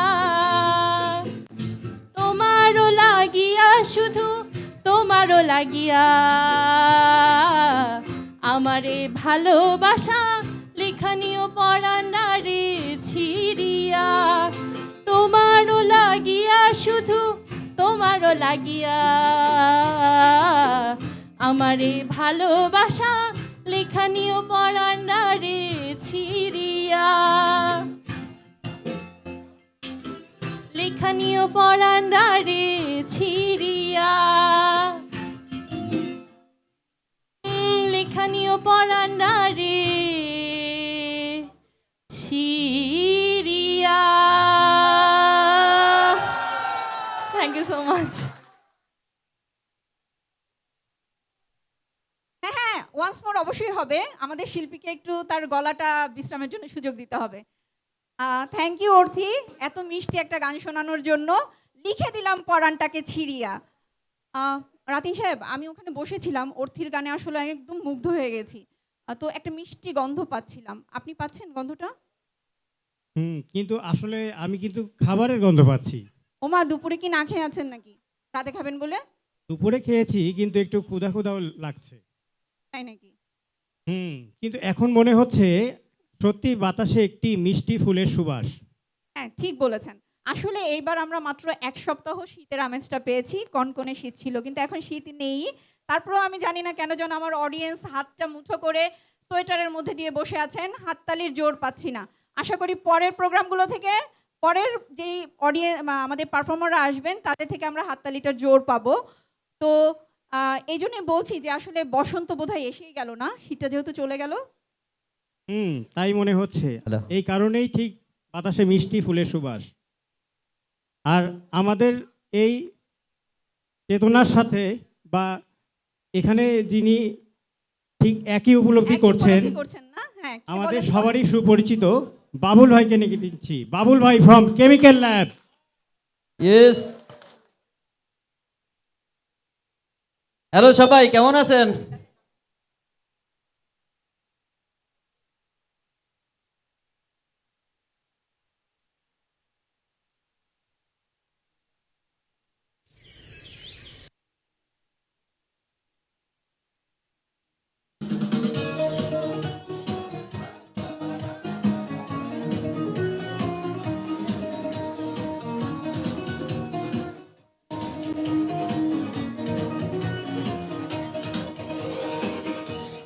তোমারও লাগিয়া শুধু তোমারও লাগিয়া আমারে ভালোবাসা লেখানিও পড়ানা রে ছিড়িয়া তোমারও লাগিয়া শুধু তোমারও লাগিয়া আমারে ভালোবাসা লেখানিও পড়ানা রে ছিড়িয়া লেখানিও পড়ানা রে ছিড়িয়া লেখানিও পড়ানা রে ছিড়িয়া থ্যাংক ইউ সো মাচ হ্যাঁ হ্যাঁ ওয়ান্স মোর অবশ্যই হবে আমাদের শিল্পীকে একটু তার গলাটা বিশ্রামের জন্য সুযোগ দিতে হবে থ্যাংক ইউ অর্থি এত মিষ্টি একটা গান শোনানোর জন্য লিখে দিলাম পরাণটাকে ছিড়িয়া রাতিন সাহেব আমি ওখানে বসেছিলাম অর্থির গানে আসলে একদম মুগ্ধ হয়ে গেছি তো একটা মিষ্টি গন্ধ পাচ্ছিলাম আপনি পাচ্ছেন গন্ধটা কিন্তু আসলে আমি কিন্তু খাবারের গন্ধ পাচ্ছি ওমা দুপুরে কি না খেয়ে আছেন নাকি রাতে খাবেন বলে দুপুরে খেয়েছি কিন্তু একটু ক্ষুধা ক্ষুধাও লাগছে তাই নাকি কিন্তু এখন মনে হচ্ছে সত্যি বাতাসে একটি মিষ্টি ফুলের সুবাস হ্যাঁ ঠিক বলেছেন আসলে এইবার আমরা মাত্র এক সপ্তাহ শীতের আমেজটা পেয়েছি কনকনে শীত ছিল কিন্তু এখন শীত নেই তারপরেও আমি জানি না কেন যেন আমার অডিয়েন্স হাতটা মুঠো করে সোয়েটারের মধ্যে দিয়ে বসে আছেন হাততালির জোর পাচ্ছি না আশা করি পরের প্রোগ্রামগুলো থেকে পরের যেই অডিয়েন্স আমাদের পারফর্মাররা আসবেন তাদের থেকে আমরা হাততালিটার জোর পাবো তো এই জন্যই বলছি যে আসলে বসন্ত বোধহয় এসেই গেল না শীতটা যেহেতু চলে গেল তাই মনে হচ্ছে এই কারণেই ঠিক বাতাসে মিষ্টি ফুলের সুবাস আর আমাদের এই চেতনার সাথে বা এখানে যিনি ঠিক একই উপলব্ধি করছেন না হ্যাঁ আমাদের সবারই সুপরিচিত বাবুল ভাইকে নিয়ে নিচ্ছি বাবুল ভাই from chemical lab yes hello সবাই কেমন আছেন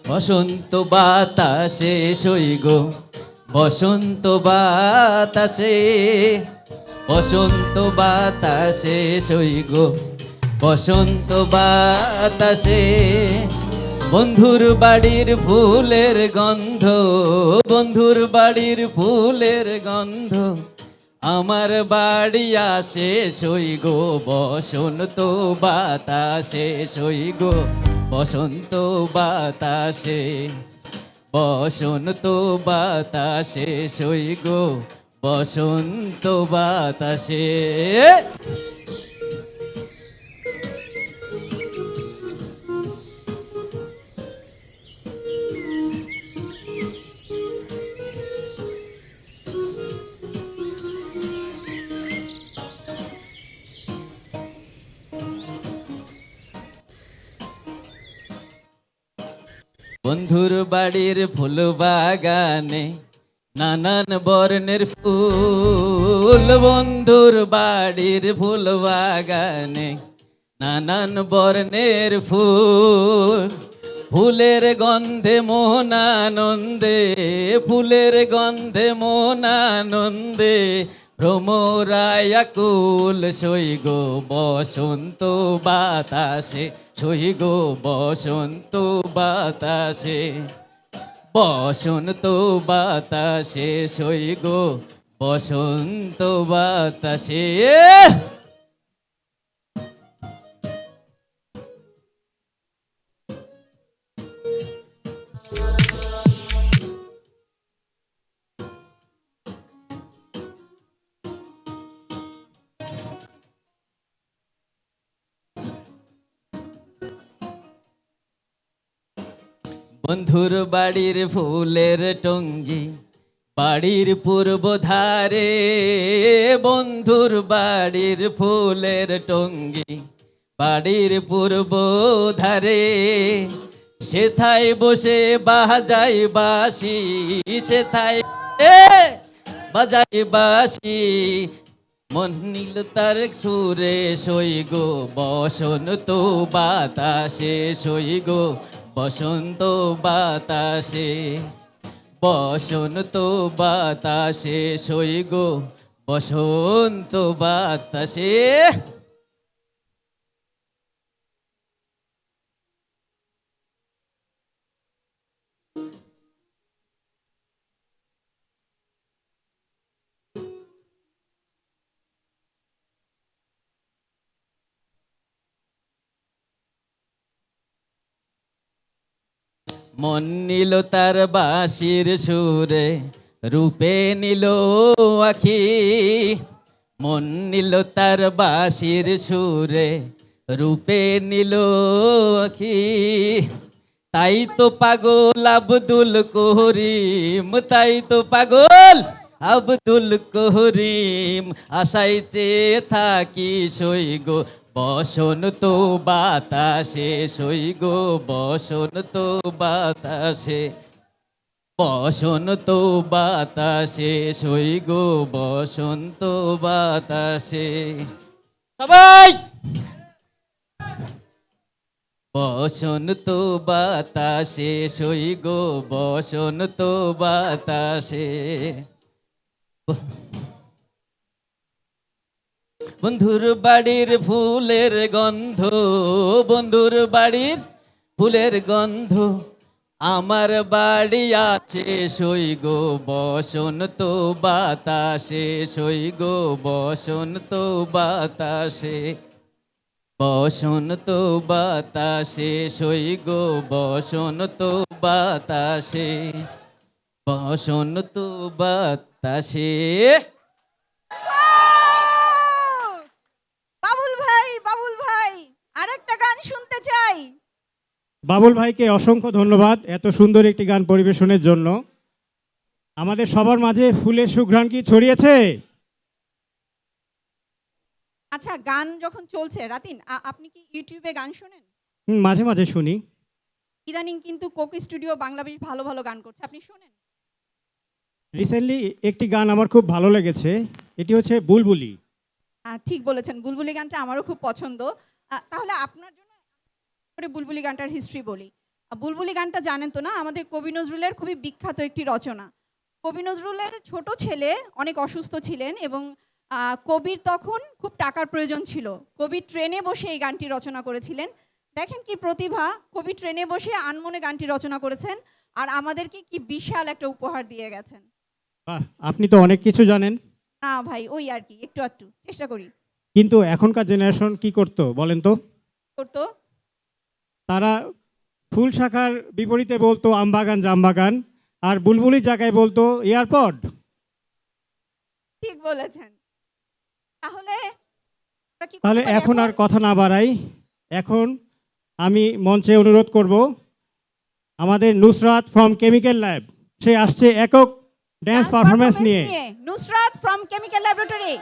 বসন্ত বাতাসে সই গো বসন্ত বাতাসে বসন্ত বাতাসে সই গো বসন্ত বাতাসে বন্ধুর বাড়ির ফুলের গন্ধ বন্ধুর বাড়ির ফুলের গন্ধ আমার বাড়ি আসে সই গো বসন্ত বাতাসে সই গো বসন্ত বাতাসে বসন্ত বাতাসে সই গো বসন্ত বাতাসে বন্ধুর বাড়ির ফুল বাগানে নানান বর্ণের ফুল বন্ধুর বাড়ির ফুল বাগানে নানান বর্ণের ফুল ফুলের গন্ধে মন আনন্দে ফুলের গন্ধে মন আনন্দে ভ্রমরায় আকুল সই গো বসন্ত বাতাসে সই গো বসন্ত বাতাসে বসন্ত বাতাসে সই গো বসন্ত বাতাসে বন্ধুর বাড়ির ফুলের টঙ্গি বাড়ির পূর্ব ধারে বন্ধুর বাড়ির ফুলের টঙ্গি বাড়ির পূর্ব ধারে সেথায় বসে বাজাই বাঁশি সেথায় বাজাই বাঁশি মন নীল তার সুরে সই গো বসন্ত বাতাসে সই গো বসন্ত বাতাসে বসন্ত বাতাসে সই গো বসন্ত বাতাসে মন নিল তার বাঁশির সুরে রূপে নিল আখি মন নিল তার বাঁশির সুরে রূপে নিল আখি তাই তো পাগল আব্দুল করিম তাই তো পাগল আব্দুল করিম আশাই চেয়ে থাকি সই গো বসন্ত বাতাসে সই গো বসন্ত বাতাসে বসন্ত বাতাসে সই গো বসন্ত বাতাসে সবাই বসন্ত বাতাসে সই গো বসন্ত বাতাসে বন্ধুর বাড়ির ফুলের গন্ধ বন্ধুর বাড়ির ফুলের গন্ধ আমার বাড়ি আছে সই গো বসন্ত বাতাসে সই গো বসন্ত বাতাসে বসন্ত বাতাসে সই গো বসন্ত বাতাসে বসন্ত বাতাসে বাবুল ভাই আরেকটা গান শুনতে চাই। বাবুল ভাইকে অসংখ্য ধন্যবাদ এত সুন্দর একটি গান পরিবেশনের জন্য। আমাদের সবার মাঝে ফুলের সুঘ্রাণ কি ছড়িয়েছে? আচ্ছা, গান যখন চলছে রাতিন, আপনি কি ইউটিউবে গান শোনেন? মাঝে মাঝে শুনি। ইদানিং কিন্তু কোক স্টুডিও বাংলা বেশ ভালো ভালো গান করছে, আপনি শোনেন? রিসেন্টলি একটি গান আমার খুব ভালো লেগেছে, এটি হচ্ছে বুলবুলি। ঠিক বলেছেন, বুলবুলি গানটা আমারও খুব পছন্দ। তাহলে আপনার জন্য করে বুলবুলি গানটার হিস্ট্রি বলি। বুলবুলি গানটা জানেন তো না, আমাদের কবি নজরুলের খুবই বিখ্যাত একটি রচনা। কবি নজরুলের ছোট ছেলে অনেক অসুস্থ ছিলেন এবং কবির তখন খুব টাকার প্রয়োজন ছিল। কবি ট্রেনে বসে এই গানটি রচনা করেছিলেন। দেখেন কি প্রতিভা, কবি ট্রেনে বসে আনমনে গানটি রচনা করেছেন আর আমাদেরকে কি বিশাল একটা উপহার দিয়ে গেছেন। বাহ, আপনি তো অনেক কিছু জানেন। না ভাই, ওই আর কি, একটু একটু চেষ্টা করি। কিন্তু এখনকার জেনারেশন কি করতো বলেন তো? করতো তারা ফুল শাখার বিপরীতে বলতো আমবাগান জামবাগান, আর বুলবুলির জায়গায় বলতো এয়ারপড। ঠিক বলেছেন। তাহলে আমরা কি করতে তাহলে পারি এখন আর কথা না বাড়াই, এখন আমি মঞ্চে অনুরোধ করব আমাদের নুসরাত ফ্রম কেমিক্যাল ল্যাব, সে আসছে একক ড্যান্স পারফরমেন্স নিয়ে। Nusrat from chemical laboratory.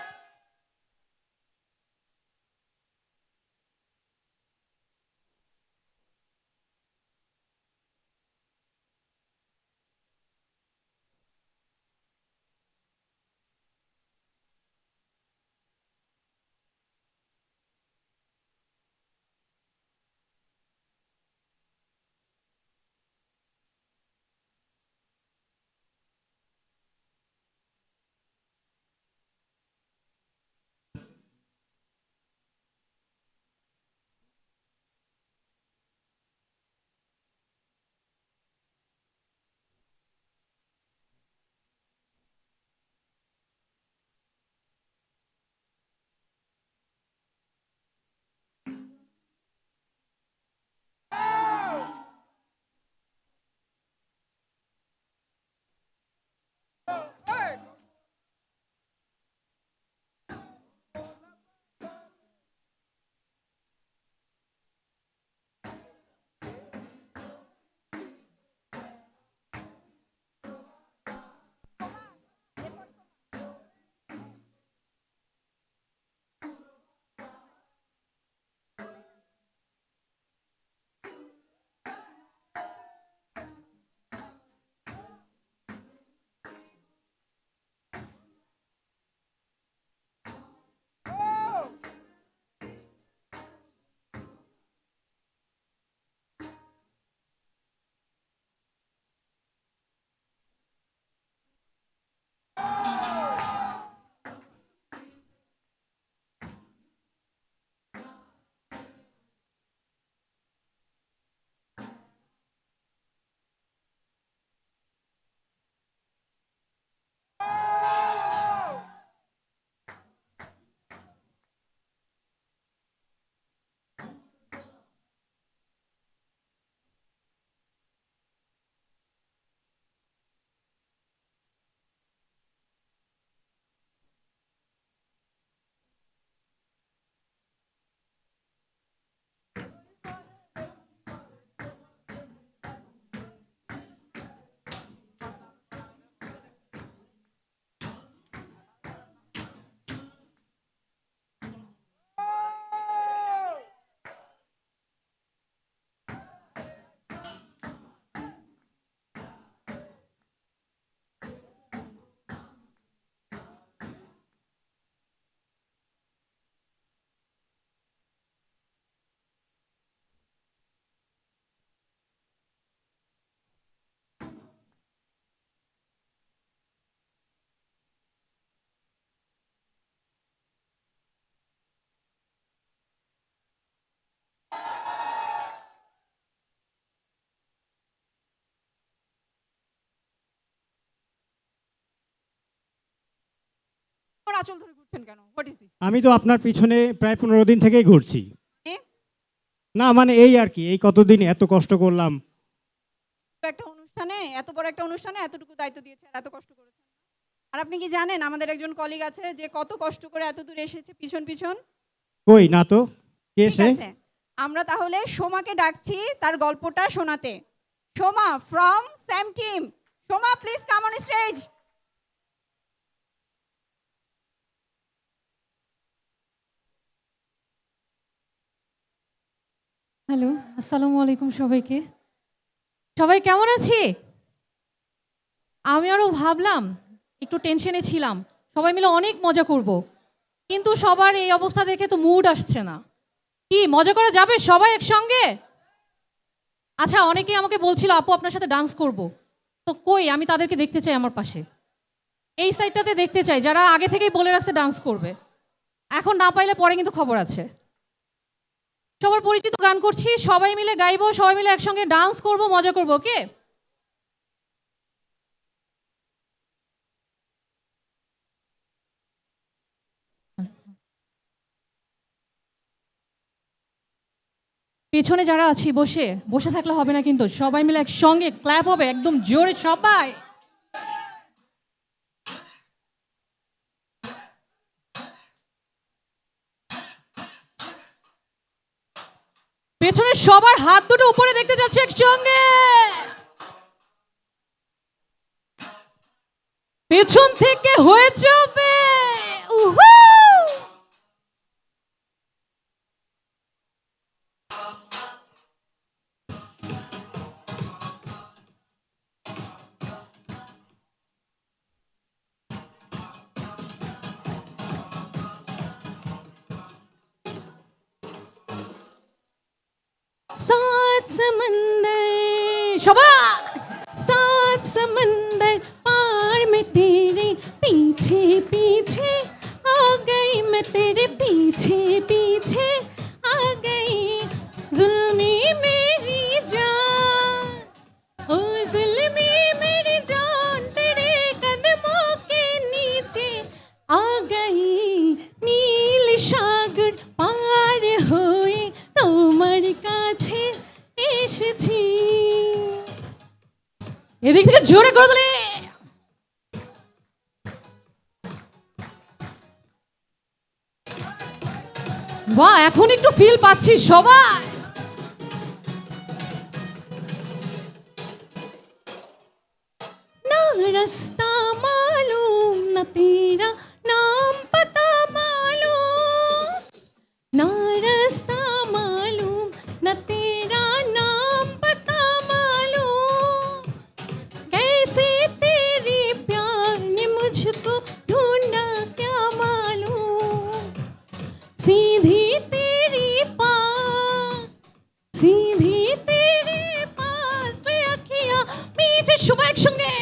আঁচল ধরে ঘুরছেন কেন? What is this? আমি তো আপনার পিছনে প্রায় 15 দিন থেকেই ঘুরছি। না মানে এই আর কি, এই কতদিন এত কষ্ট করলাম। একটা অনুষ্ঠানে, এত বড় একটা অনুষ্ঠানে এতটুকু দায়িত্ব দিয়েছে আর এত কষ্ট করেছেন। আর আপনি কি জানেন আমাদের একজন কলিগ আছে যে কত কষ্ট করে এত দূর এসেছে পিছন পিছন? কই না তো, কে ঠিক সে? আছে, আমরা তাহলে সোমাকে ডাকছি তার গল্পটা শোনাতে। Soma from Sam team. Soma please come on stage. Hello, আসসালামু আলাইকুম সবাইকে। সবাই কেমন আছি? আমি আরও ভাবলাম, একটু টেনশনে ছিলাম, সবাই মিলে অনেক মজা করব, কিন্তু সবার এই অবস্থা দেখে তো মুড আসছে না। কি মজা করা যাবে সবাই একসঙ্গে? আচ্ছা, অনেকেই আমাকে বলছিল আপু আপনার সাথে ডান্স করব, তো কই আমি তাদেরকে দেখতে চাই আমার পাশে, এই সাইডটাতে দেখতে চাই, যারা আগে থেকেই বলে রাখছে ডান্স করবে। এখন না পাইলে পরে কিন্তু খবর আছে। সবার পরিচিত গান করছি, সবাই মিলে গাইবো, সবাই মিলে একসঙ্গে ডান্স করব, মজা করবো, ওকে? পেছনে যারা আছি বসে বসে থাকলে হবে না, কিন্তু সবাই মিলে একসঙ্গে ক্ল্যাপ হবে একদম জোরে সবাই। পেছনে সবার হাত দুটো উপরে দেখতে যাচ্ছে একসঙ্গে। পেছন থেকে হয়ে যাবে উহু। सात समंदर शबाश, सात समंदर पार में तेरे पीछे पीछे आ गई, मैं तेरे पीछे पीछे आ गई, जुल्मी मेरी जान, ओ जुल्मी मेरी जान, तेरे कदमों के नीचे आ गई, नील सागर पार होए তোমার কাছে এসেছি। এদিক থেকে জোরে করে দিলে বাহ, এখন একটু ফিল পাচ্ছি সবাই। না রাস্তা মালুম না তেরা নাম পতা মালুম, ना रास्ता मालूम न तेरा नाम पता मालूम, कैसे तेरे प्यार ने मुझको ढूंढा क्या मालूम, सीधी तेरी पास, सीधी तेरे पास में अखियां पीछे शुभ एकसंगे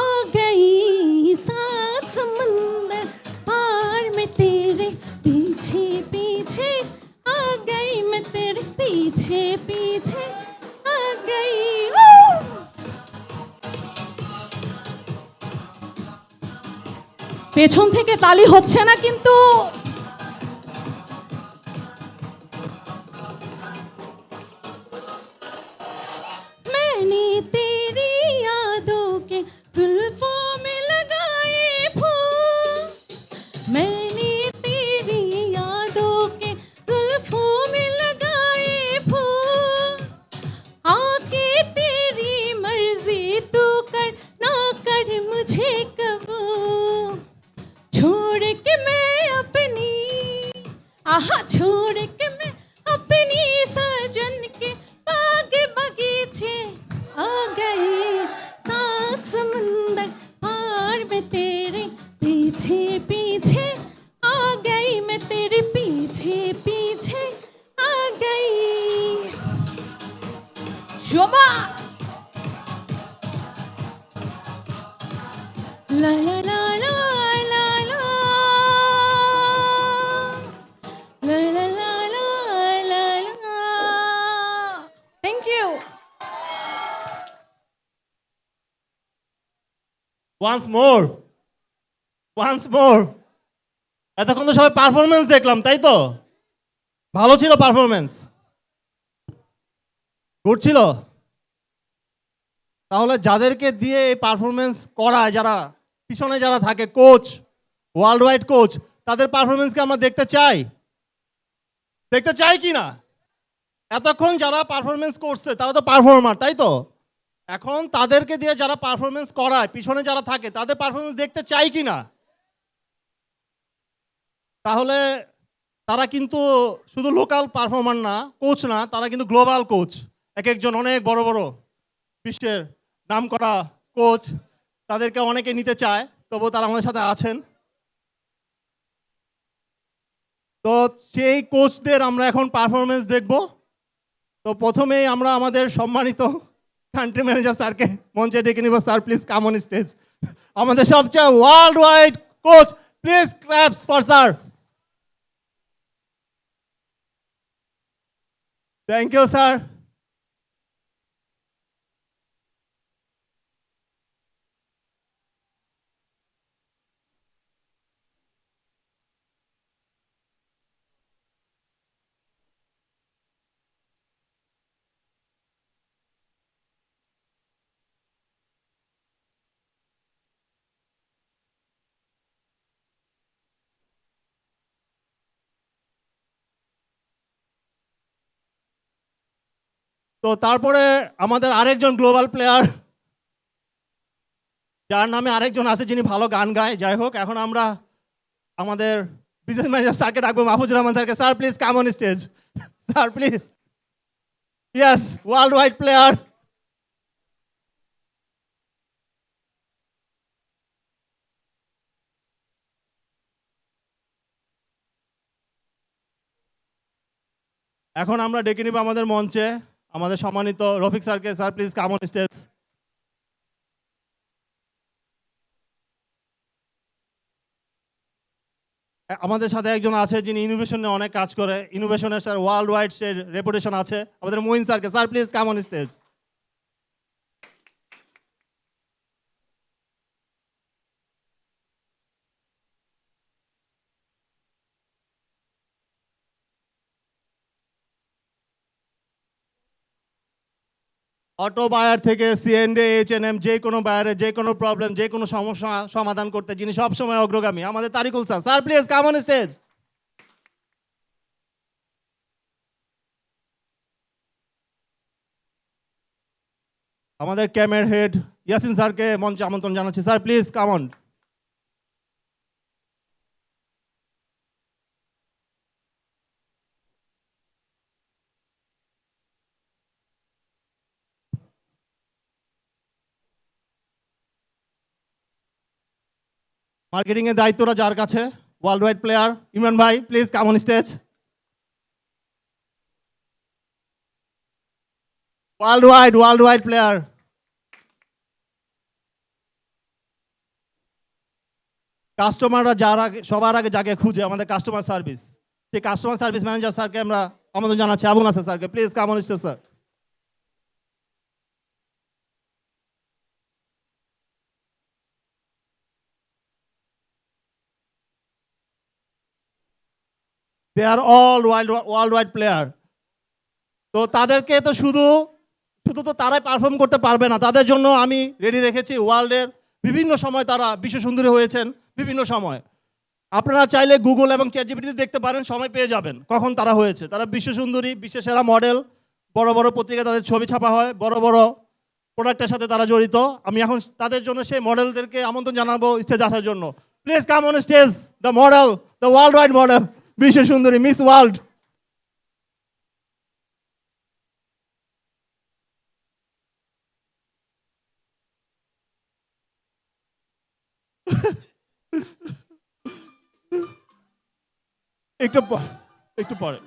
आ गई, सात समंदर पार में तेरे पीछे पीछे आ गई, मैं तेरे पीछे पीछे आ गई। পেছন থেকে তালি হচ্ছে না কিন্তু। मैंने तेरी यादों के जुल्फों में लगाए फूल, मैंने तेरी यादों के जुल्फों में लगाए फूल, आके तेरी मर्जी तू कर ना कर मुझे कबूल, छोड़ के मैं अपनी आहा, छोड़ के मैं अपनी सजन के बाग बगीचे आ गई, सात समंदर पार में तेरे पीछे पीछे आ गई, मैं तेरे पीछे पीछे आ गई। शोभा ला ला ला ला ला ला ला ला ला ला ला। Thank you. Once more, once more. এতক্ষণ তো সবাই পারফরমেন্স দেখলাম, তাই তো? ভালো ছিল পারফরমেন্স, গুড ছিল। তাহলে যাদেরকে দিয়ে এই পারফরমেন্স করায়, যারা পিছনে যারা থাকে, কোচ, ওয়ার্ল্ড ওয়াইড কোচ, তাদের পারফরমেন্সকে আমরা দেখতে চাই, দেখতে চাই কি না? এতক্ষণ যারা পারফরমেন্স করছে তারা তো পারফর্মার, তাই তো? এখন তাদেরকে দিয়ে যারা পারফরমেন্স করায়, পিছনে যারা থাকে, তাদের পারফরমেন্স দেখতে চাই কি না? তাহলে তারা কিন্তু শুধু লোকাল পারফর্মার না, কোচ না, তারা কিন্তু গ্লোবাল কোচ। এক একজন অনেক বড় বড় বিশ্বের নামকরা কোচ, তাদেরকে অনেকে নিতে চায়, তবুও তারা আমাদের সাথে আছেন। তো সেই কোচদের আমরা এখন পারফরমেন্স দেখব। তো প্রথমেই আমরা আমাদের সম্মানিত কান্ট্রি ম্যানেজার স্যারকে মঞ্চে ডেকে নিব। Sir please come on stage. আমাদের সবচেয়ে world wide coach, please claps for sir. Thank you sir. তো তারপরে আমাদের আরেকজন গ্লোবাল প্লেয়ার, যার নামে আরেকজন আছে যিনি ভালো গান গায়। যাই হোক, এখন আমরা আমাদের বিজনেস ম্যানেজার স্যারকে ডাকবো, মাহফুজুর রহমান স্যারকে। Sir please come on stage. Sir please. Yes, world wide player. এখন আমরা ডেকে নিব আমাদের মঞ্চে আমাদের সম্মানিত রফিক স্যারকে। Sir please come on stage. আমাদের সাথে একজন আছে যিনি ইনোভেশনে অনেক কাজ করে, ইনোভেশনের স্যার ওয়ার্ল্ড ওয়াইড সে রেপুটেশন আছে, আমাদের মুইন স্যারকে। Sir please come on stage. Auto buyer থেকে সিএনডি, এইচএনএম, যে কোনো বায়ারে যে কোনো প্রবলেম, যে কোনো সমস্যা সমাধান করতে যিনি সবসময় অগ্রগামী, আমাদের Tariqul sir. Sir please come on stage. আমাদের ক্যামের হেড ইয়াসিন স্যারকে মঞ্চে আমন্ত্রণ জানাচ্ছি। Sir please come on. Marketing এর দায়িত্বটা যার কাছে, ওয়ার্ল্ড ওয়াইড প্লেয়ার ইমরান ভাই, please come on stage. World wide player. কাস্টমাররা সবার আগে যাকে খুঁজে, আমাদের কাস্টমার সার্ভিস, সেই কাস্টমার সার্ভিস ম্যানেজার স্যারকে আমরা আমন্ত্রণ জানাচ্ছি, আবু নাসের স্যারকে। Please come on stage sir. They are all world wide player. তো তাদেরকে তো শুধু তো তারাই পারফর্ম করতে পারবে না, তাদের জন্য আমি রেডি রেখেছি ওয়ার্ল্ডের বিভিন্ন সময় তারা বিশ্ব সুন্দরী হয়েছেন বিভিন্ন সময়। আপনারা চাইলে গুগল এবং চ্যাটজিপিটিতে দেখতে পারেন, সময় পেয়ে যাবেন কখন তারা হয়েছে। তারা বিশ্ব সুন্দরী, বিশ্বের সেরা মডেল, বড় বড় পত্রিকায় তাদের ছবি ছাপা হয়, বড় বড় প্রোডাক্টের সাথে তারা জড়িত। আমি এখন তাদের জন্য সেই মডেলদেরকে আমন্ত্রণ জানাবো স্টেজ আসার জন্য। Please come on stage the model, the world wide model, বিশ্ব সুন্দরী, মিস ওয়ার্ল্ড। একটু পরে।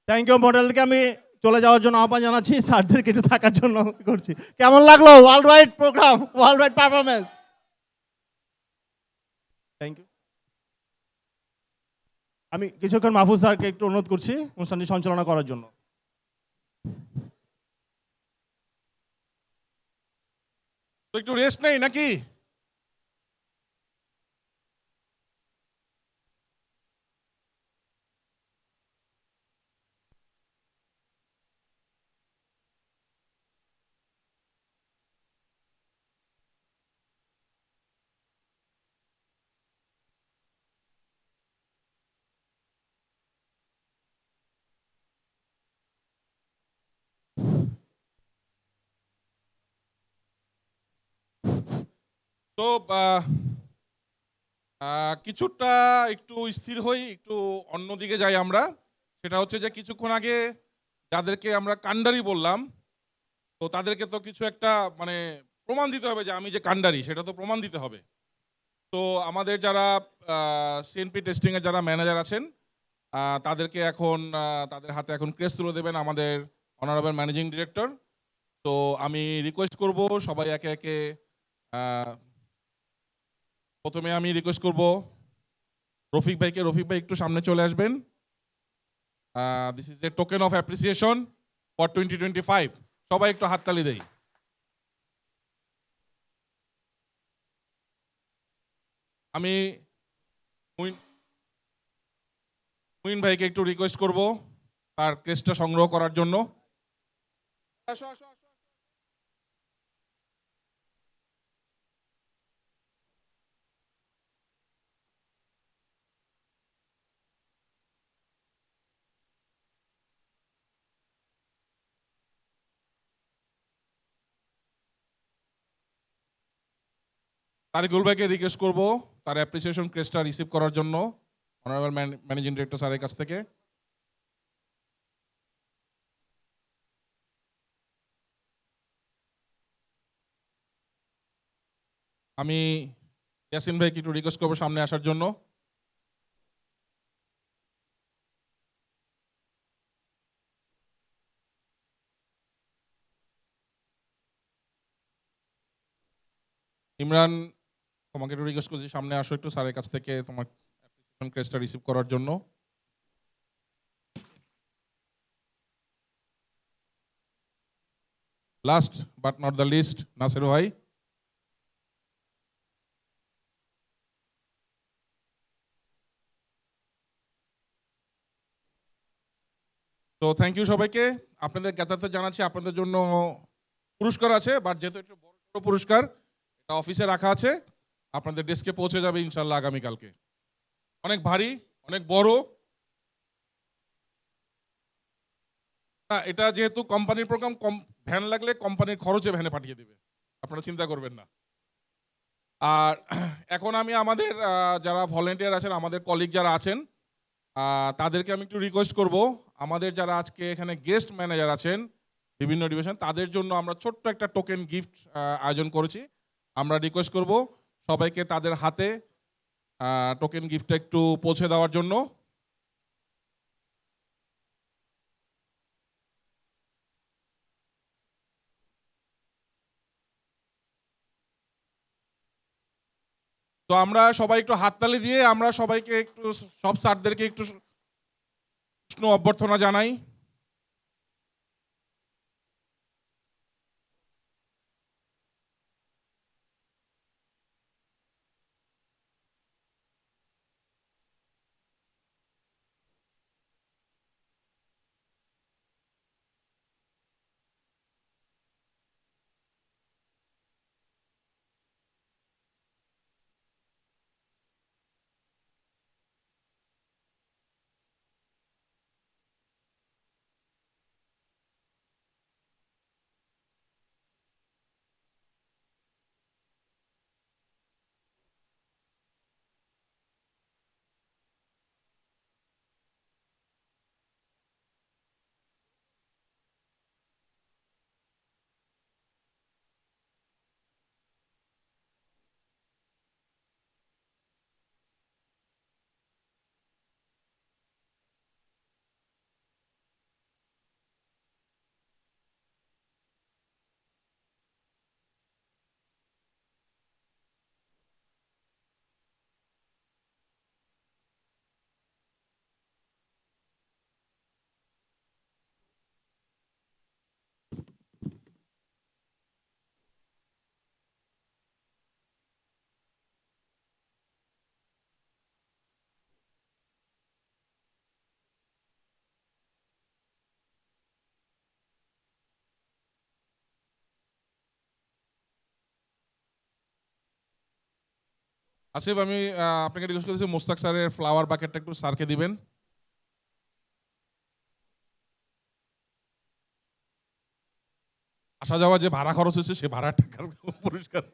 থ্যাংক ইউ মডেলকে আমি চলে যাওয়ার জন্য আহ্বান জানাচ্ছি, স্যারদেরকে একটু থাকার জন্য করছি। কেমন লাগলো world wide program, world wide performance? Thank you. আমি কিছুক্ষণ মাহফুজ স্যারকে একটু অনুরোধ করছি অনুষ্ঠানটি সঞ্চালনা করার জন্য। তো একটু রেস্ট নেই নাকি? তো কিছুটা একটু স্থির হই, একটু অন্যদিকে যাই আমরা। সেটা হচ্ছে যে কিছুক্ষণ আগে যাদেরকে আমরা কান্ডারি বললাম, তো তাদেরকে তো কিছু একটা মানে প্রমাণ দিতে হবে যে আমি যে কান্ডারি সেটা তো প্রমাণ দিতে হবে। তো আমাদের যারা সিএনপি টেস্টিংয়ের যারা ম্যানেজার আছেন তাদেরকে এখন তাদের হাতে এখন ক্রেস্ট তুলে দেবেন আমাদের অনারেবল ম্যানেজিং ডিরেক্টর। তো আমি রিকোয়েস্ট করব সবাই একে একে, প্রথমে আমি রিকোয়েস্ট করব রফিক ভাইকে। রফিক ভাই একটু সামনে চলে আসবেন। This is a token of appreciation for 2025। সবাই একটু হাততালি দেই। আমি মুইন ভাইকে একটু রিকোয়েস্ট করব তার ক্রেস্টটা সংগ্রহ করার জন্য। আসো আসো আসো। তারিকুল ভাইকে রিকোয়েস্ট করব তার অ্যাপ্রিসিয়েশন ক্রেস্টটা রিসিভ করার জন্য অনারেবল ম্যানেজিং ডিরেক্টর স্যারের কাছ থেকে। আমি ইয়াসিন ভাইকে একটু রিকোয়েস্ট করবো সামনে আসার জন্য। ইমরান, তোমাকে একটু রিকোয়েস্ট করছি সামনে আসো একটু স্যারের কাছ থেকে তোমার অ্যাপ্লিকেশন ক্রেস্টটা রিসিভ করার জন্য। Last but not the least, Nasir ভাই। তো থ্যাংক ইউ সবাইকে। আপনাদের জ্ঞাতার্থে জানাচ্ছি আপনাদের জন্য পুরস্কার আছে, বাট যেহেতু একটু বড় পুরস্কার, এটা অফিসে রাখা আছে, আপনাদের ডেস্কে পৌঁছে যাবে ইনশাল্লাহ আগামীকালকে। অনেক ভারী, অনেক বড়। না, এটা যেহেতু কোম্পানির প্রোগ্রাম, ভ্যান লাগলে কোম্পানির খরচে ভ্যানে পাঠিয়ে দেবে, আপনারা চিন্তা করবেন না। আর এখন আমি আমাদের যারা ভলেন্টিয়ার আছেন, আমাদের কলিগ যারা আছেন, তাদেরকে আমি একটু রিকোয়েস্ট করব, আমাদের যারা আজকে এখানে গেস্ট ম্যানেজার আছেন বিভিন্ন ডিভিশন, তাদের জন্য আমরা ছোট্ট একটা টোকেন গিফট আয়োজন করেছি। আমরা রিকোয়েস্ট করব সবাইকে তাদের হাতে টোকেন গিফটটা একটু পৌঁছে দেওয়ার জন্য। তো আমরা সবাই একটু হাততালি দিয়ে আমরা সবাইকে একটু, সব স্যারদেরকে একটু উষ্ণ অভ্যর্থনা জানাই। আসিফ, আমি আপনাকে রিকোয়েস্ট করেছি মোস্তাক স্যারের ফ্লাওয়ার বাকেটটা একটু স্যারকে দিবেন। আসা যাওয়া যে ভাড়া খরচ হচ্ছে সে ভাড়ার টাকা পরিষ্কার।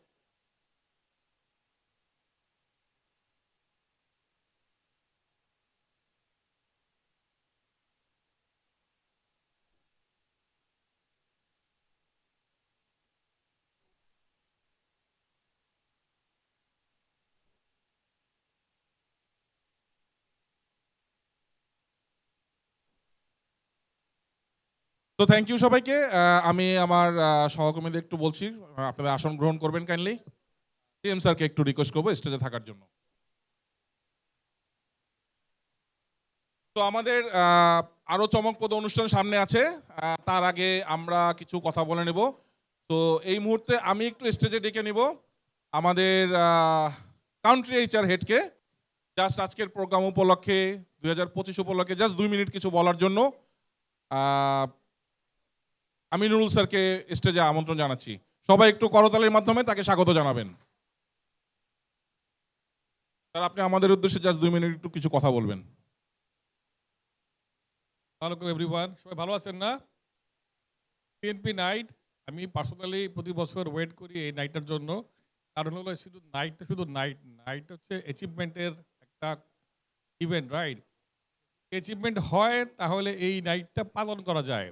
তো থ্যাংক ইউ সবাইকে। আমি আমার সহকর্মীদের একটু বলছি আপনাদের আসন গ্রহণ করবেন কাইন্ডলি। সিএম স্যারকে একটু রিকোয়েস্ট করবো স্টেজে থাকার জন্য। তো আমাদের আরো চমকপ্রদ অনুষ্ঠান সামনে আছে, তার আগে আমরা কিছু কথা বলে নেব। তো এই মুহূর্তে আমি একটু স্টেজে ডেকে নিব আমাদের কান্ট্রি এইচআর হেডকে, জাস্ট আজকের প্রোগ্রাম উপলক্ষে 2025 উপলক্ষে জাস্ট 2 মিনিট কিছু বলার জন্য আমি নুরুল স্যারকে স্টেজে আমন্ত্রণ জানাচ্ছি। সবাই একটু করতালির মাধ্যমে তাকে স্বাগত জানাবেন। স্যার, আপনি আমাদের উদ্দেশ্যে জাস্ট 2 মিনিট একটু কিছু কথা বলবেন। ওয়েলকাম এভরিওয়ান, সবাই ভালো আছেন না? সিএনপি নাইট, আমি পার্সোনালি প্রতি বছর ওয়েট করি এই নাইটটার জন্য। কারণ হলো শুধু নাইট হচ্ছে অ্যাচিভমেন্টের একটা ইভেন্ট, রাইট? অ্যাচিভমেন্ট হয় তাহলে এই নাইটটা পালন করা যায়।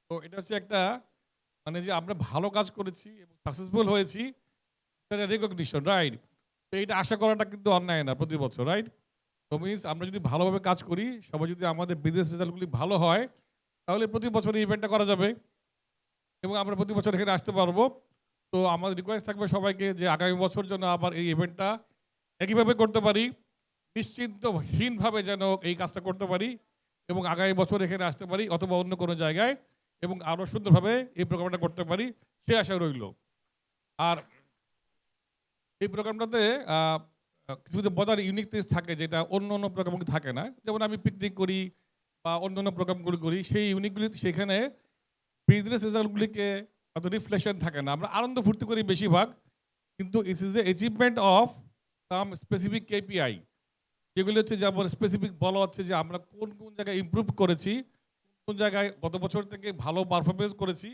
তো এটা হচ্ছে একটা মানে যে আমরা ভালো কাজ করেছি এবং সাকসেসফুল হয়েছি, সেটা রেকগনিশন, রাইট? তো এইটা আশা করাটা কিন্তু অন্যায় না প্রতি বছর, রাইট? তো মিনস আমরা যদি ভালোভাবে কাজ করি, সবাই যদি আমাদের বিজনেস রেজাল্টগুলি ভালো হয়, তাহলে প্রতি বছর এই ইভেন্টটা করা যাবে এবং আমরা প্রতি বছর এখানে আসতে পারবো। তো আমাদের রিকোয়েস্ট থাকবে সবাইকে যে আগামী বছর যেন আবার এই ইভেন্টটা একইভাবে করতে পারি, নিশ্চিন্তহীনভাবে যেন এই কাজটা করতে পারি এবং আগামী বছর এখানে আসতে পারি অথবা অন্য কোনো জায়গায় এবং আরও সুন্দরভাবে এই প্রোগ্রামটা করতে পারি, সে আশা রইল। আর এই প্রোগ্রামটাতে কিছু যে মজার ইউনিকনেস থাকে যেটা অন্য অন্য প্রোগ্রামগুলি থাকে না। যেমন আমি পিকনিক করি বা অন্য অন্য প্রোগ্রামগুলি করি, সেই ইউনিকগুলি সেখানে বিজনেস রেজাল্টগুলিকে অত রিফ্লেকশন থাকে না। আমরা আনন্দ ফুর্তি করি বেশিরভাগ, কিন্তু it is the achievement of some specific KPI, যেগুলি হচ্ছে যেমন স্পেসিফিক বলা হচ্ছে যে আমরা কোন কোন জায়গায় ইমপ্রুভ করেছি, কোন জায়গায় গত বছর থেকে ভালো পারফরমেন্স করেছি,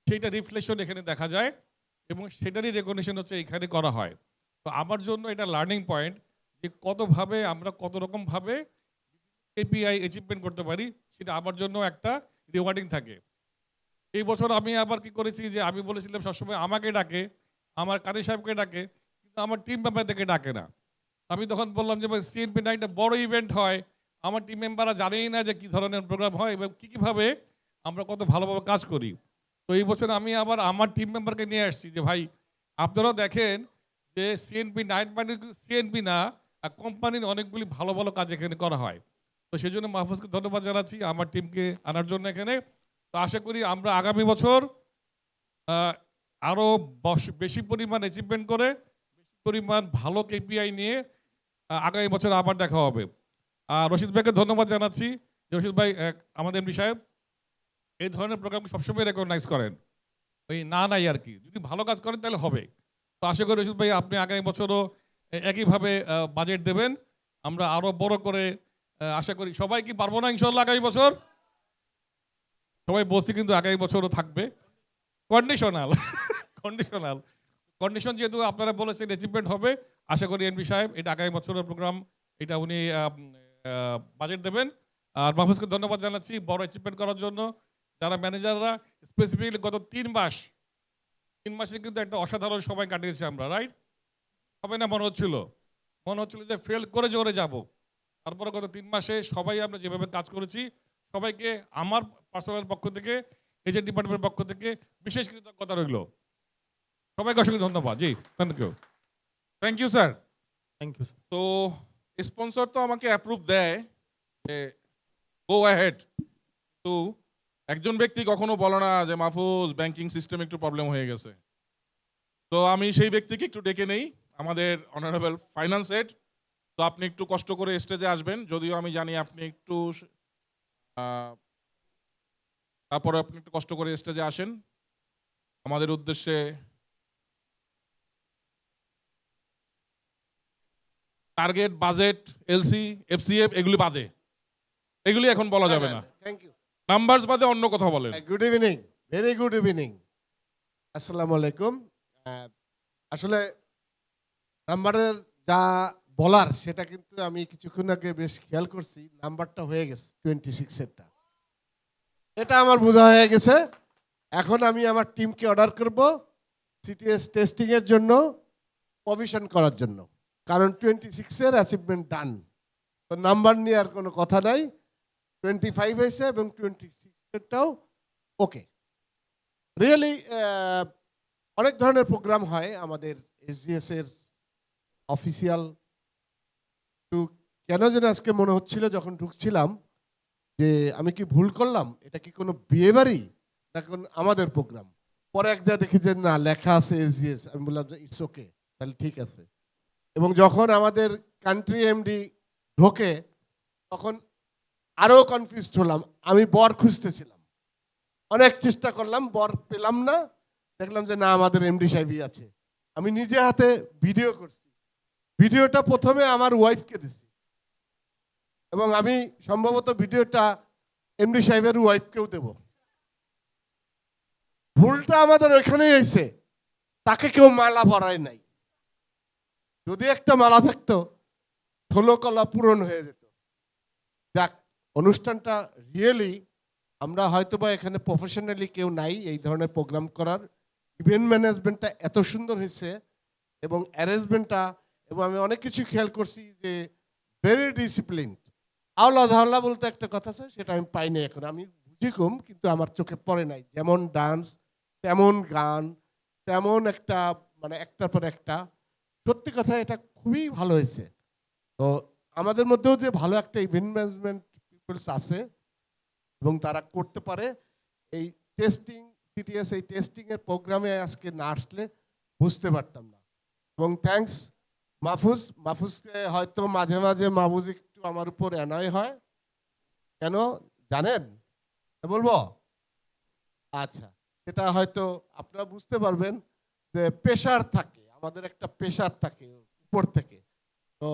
সেইটা রিফ্লেকশন এখানে দেখা যায় এবং সেটারই রেকগনিশন হচ্ছে এখানে করা হয়। তো আমার জন্য এটা লার্নিং পয়েন্ট যে কতভাবে আমরা কত রকমভাবে কেপিআই অ্যাচিভমেন্ট করতে পারি, সেটা আমার জন্য একটা রিওয়ার্ডিং থাকে। এই বছর আমি আবার কি করেছি যে আমি বলেছিলাম সবসময় আমাকে ডাকে, আমার কাদের সাহেবকে ডাকে, কিন্তু আমার টিম মেম্বারদেরকে ডাকে না। আমি তখন বললাম যে সিএনপি নাইটটা বড় ইভেন্ট হয়, আমার টিম মেম্বাররা জানেই না যে কী ধরনের প্রোগ্রাম হয় এবং কীভাবে আমরা কত ভালোভাবে কাজ করি। তো এই বছর আমি আবার আমার টিম মেম্বারকে নিয়ে আসছি যে ভাই আপনারাও দেখেন যে সিএনপি নাইট মানে সিএনপি না, কোম্পানির অনেকগুলি ভালো ভালো কাজ এখানে করা হয়। তো সেই জন্য মাহফুজকে ধন্যবাদ জানাচ্ছি আমার টিমকে আনার জন্য এখানে। তো আশা করি আমরা আগামী বছর আরও বেশি পরিমাণ অ্যাচিভমেন্ট করে বেশি পরিমাণ ভালো কেপিআই নিয়ে আগামী বছর আবার দেখা হবে। রশিদ ভাইকে ধন্যবাদ জানাচ্ছি যে রশিদ ভাই আমাদের এমডি সাহেব এই ধরনের প্রোগ্রাম সবসময় রেকগনাইজ করেন, ওই নাই আর কি, যদি ভালো কাজ করেন তাহলে হবে। তো আশা করি রশিদ ভাই আপনি আগামী বছরও একইভাবে বাজেট দেবেন, আমরা আরও বড় করে আশা করি। সবাই কি পারবো না ইনশাল্লাহ আগামী বছর? সবাই বলছি কিন্তু আগামী বছরও থাকবে কন্ডিশনাল কন্ডিশন যেহেতু আপনারা বলেছেন অ্যাচিভমেন্ট হবে, আশা করি এমপি সাহেব এটা আগামী বছরের প্রোগ্রাম এটা উনি বাজেট দেবেন। আর মাহফুজকে ধন্যবাদ জানাচ্ছি বড় অ্যাচিভমেন্ট করার জন্য। যারা ম্যানেজাররা স্পেসিফিকলি গত 3 মাসে কিন্তু একটা অসাধারণ সময় কাটিয়েছি আমরা, রাইট? হবে না মনে হচ্ছিল যে ফেল করে জোরে যাব। তারপরে গত 3 মাসে সবাই আমরা যেভাবে কাজ করেছি, সবাইকে আমার পার্সোনাল পক্ষ থেকে এজেন্ট ডিপার্টমেন্টের পক্ষ থেকে বিশেষ কৃতজ্ঞতা রইল। সবাইকে অসংখ্য ধন্যবাদ। জি, থ্যাংক ইউ স্যার। তো স্পন্সর তো আমাকে অ্যাপ্রুভ দেয় যে গো অ্যাহেড, তো একজন ব্যক্তি কখনো বলে না যে মাহফুজ ব্যাংকিং সিস্টেম একটু প্রবলেম হয়ে গেছে। তো আমি সেই ব্যক্তিকে একটু ডেকে নেই, আমাদের অনারেবল ফাইন্যান্স হেড। তো আপনি একটু কষ্ট করে স্টেজে আসবেন, যদিও আমি জানি আপনি একটু তারপরে আপনি একটু কষ্ট করে স্টেজে আসেন আমাদের উদ্দেশ্যে। টার্গেট, বাজেট, এলসি, এফসিএফ এগুলি বাদে, এগুলি এখন বলা যাবে না। Thank you. নাম্বারস বাদে অন্য কথা বলেন। Good evening, very good evening. আসসালামু আলাইকুম। আসলে নাম্বারের যা বলার সেটা কিন্তু আমি কিছুক্ষণ আগে বেশ খেয়াল করছি, নাম্বারটা হয়ে গেছে 26-এরটা, এটা আমার বোঝা হয়ে গেছে। এখন আমি আমার টিমকে অর্ডার করব সিটিএস টেস্টিংয়ের জন্য, প্রভিশন করার জন্য, কারণ 26-এর অ্যাচিভমেন্ট ডান, তো নাম্বার নিয়ে আর কোনো কথা নাই। 25 হয়েছে এবং 26-এরটাও ওকে। রিয়েলি অনেক ধরনের প্রোগ্রাম হয় আমাদের এসজিএস এর অফিসিয়াল। তো কেন যেন আজকে মনে হচ্ছিল যখন ঢুকছিলাম যে আমি কি ভুল করলাম, এটা কি কোনো বিয়ে বাড়ি না কোন আমাদের প্রোগ্রাম। পরে এক যা দেখি যে না লেখা আছে এসজিএস, আমি বললাম যে ইটস ওকে, তাহলে ঠিক আছে। এবং যখন আমাদের কান্ট্রি এমডি ঢোকে তখন আরও কনফিউজড হলাম। আমি বর খুঁজতেছিলাম, অনেক চেষ্টা করলাম, বর পেলাম না, দেখলাম যে না আমাদের এমডি সাহেবই আছে। আমি নিজে হাতে ভিডিও করছি, ভিডিওটা প্রথমে আমার ওয়াইফকে দিছি এবং আমি সম্ভবত ভিডিওটা এমডি সাহেবের ওয়াইফকেও দেব। ভুলটা আমাদের ওইখানেই হয়েছে, তাকে কেউ মালা পরায় নাই। যদি একটা মালা থাকতো 16 কলা পূরণ হয়ে যেত। যাক, অনুষ্ঠানটা রিয়েলি আমরা হয়তোবা এখানে প্রফেশনালি কেউ নাই এই ধরনের প্রোগ্রাম করার। ইভেন্ট ম্যানেজমেন্টটা এত সুন্দর হয়েছে এবং অ্যারেঞ্জমেন্টটা, এবং আমি অনেক কিছু খেয়াল করছি যে ভেরি ডিসিপ্লিন। আওলা ঝাওলা বলতে একটা কথা আছে, সেটা আমি পাইনি এখন, আমি বুঝি কম কিন্তু আমার চোখে পড়ে নাই। যেমন ডান্স, তেমন গান, তেমন একটা মানে একটার পর একটা। সত্যি কথা এটা খুবই ভালো হয়েছে। তো আমাদের মধ্যেও যে ভালো একটা ইভেন্ট ম্যানেজমেন্ট পিপলস আছে এবং তারা করতে পারে, এই টেস্টিং সিটিএস এই টেস্টিংয়ের প্রোগ্রামে আজকে না আসলে বুঝতে পারতাম না। এবং থ্যাঙ্কস মাহফুজকে হয়তো মাঝে মাঝে মাহফুজ একটু আমার উপর অ্যানয় হয়, কেন জানেন বলবো? আচ্ছা, সেটা হয়তো আপনারা বুঝতে পারবেন যে প্রেশার থাকে, আমাদের একটা প্রেশার থাকে উপর থেকে। তো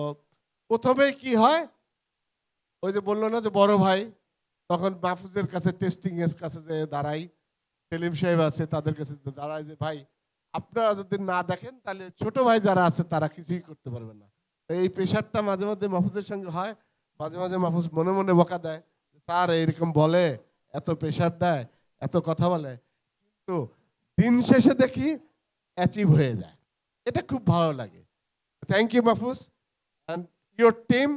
প্রথমেই কি হয়, ওই যে বললো না যে বড় ভাই, তখন মাহফুজের কাছে টেস্টিং এর কাছে যে দাঁড়াই, সেলিম সাহেব আছে তাদের কাছে দাঁড়াই যে ভাই আপনারা যদি না দেখেন তাহলে ছোট ভাই যারা আছে তারা কিছুই করতে পারবে না। তো এই প্রেশারটা মাঝে মাঝে মাহফুজের সঙ্গে হয়, মাঝে মাঝে মাহফুজ মনে মনে বকা দেয়, স্যার এইরকম বলে, এত প্রেশার দেয়, এত কথা বলে, কিন্তু দিন শেষে দেখি অ্যাচিভ হয়ে যায়। এটা খুব ভালো লাগে। Thank you Mahfuz and your team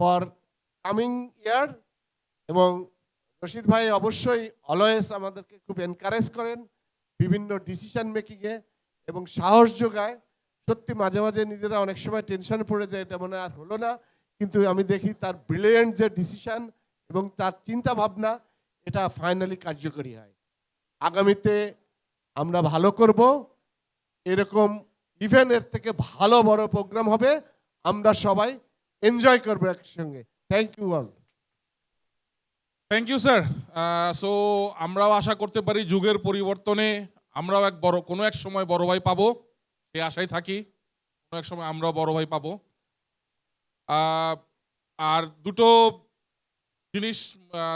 for coming year. এবং রশিদ ভাই অবশ্যই অলওয়েজ আমাদেরকে খুব এনকারেজ করেন বিভিন্ন ডিসিশন মেকিংয়ে এবং সাহস যোগায়। সত্যি মাঝে মাঝে নিজেরা অনেক সময় টেনশনে পড়ে যায়, এটা মনে আর হলো না, কিন্তু আমি দেখি তার ব্রিলিয়েন্ট যে ডিসিশন এবং তার চিন্তা ভাবনা, এটা ফাইনালি কার্যকরী হয়। আগামীতে আমরা ভালো করব, এরকম ইভেন্টের থেকে ভালো বড় প্রোগ্রাম হবে, আমরা সবাই এনজয় করবো একসঙ্গে। Thank you all. Thank you sir. So আমরাও আশা করতে পারি যুগের পরিবর্তনে আমরাও কোনো এক সময় বড় ভাই পাবো, সে আশায় থাকি, কোনো এক সময় আমরাও বড় ভাই পাবো। আর দুটো জিনিস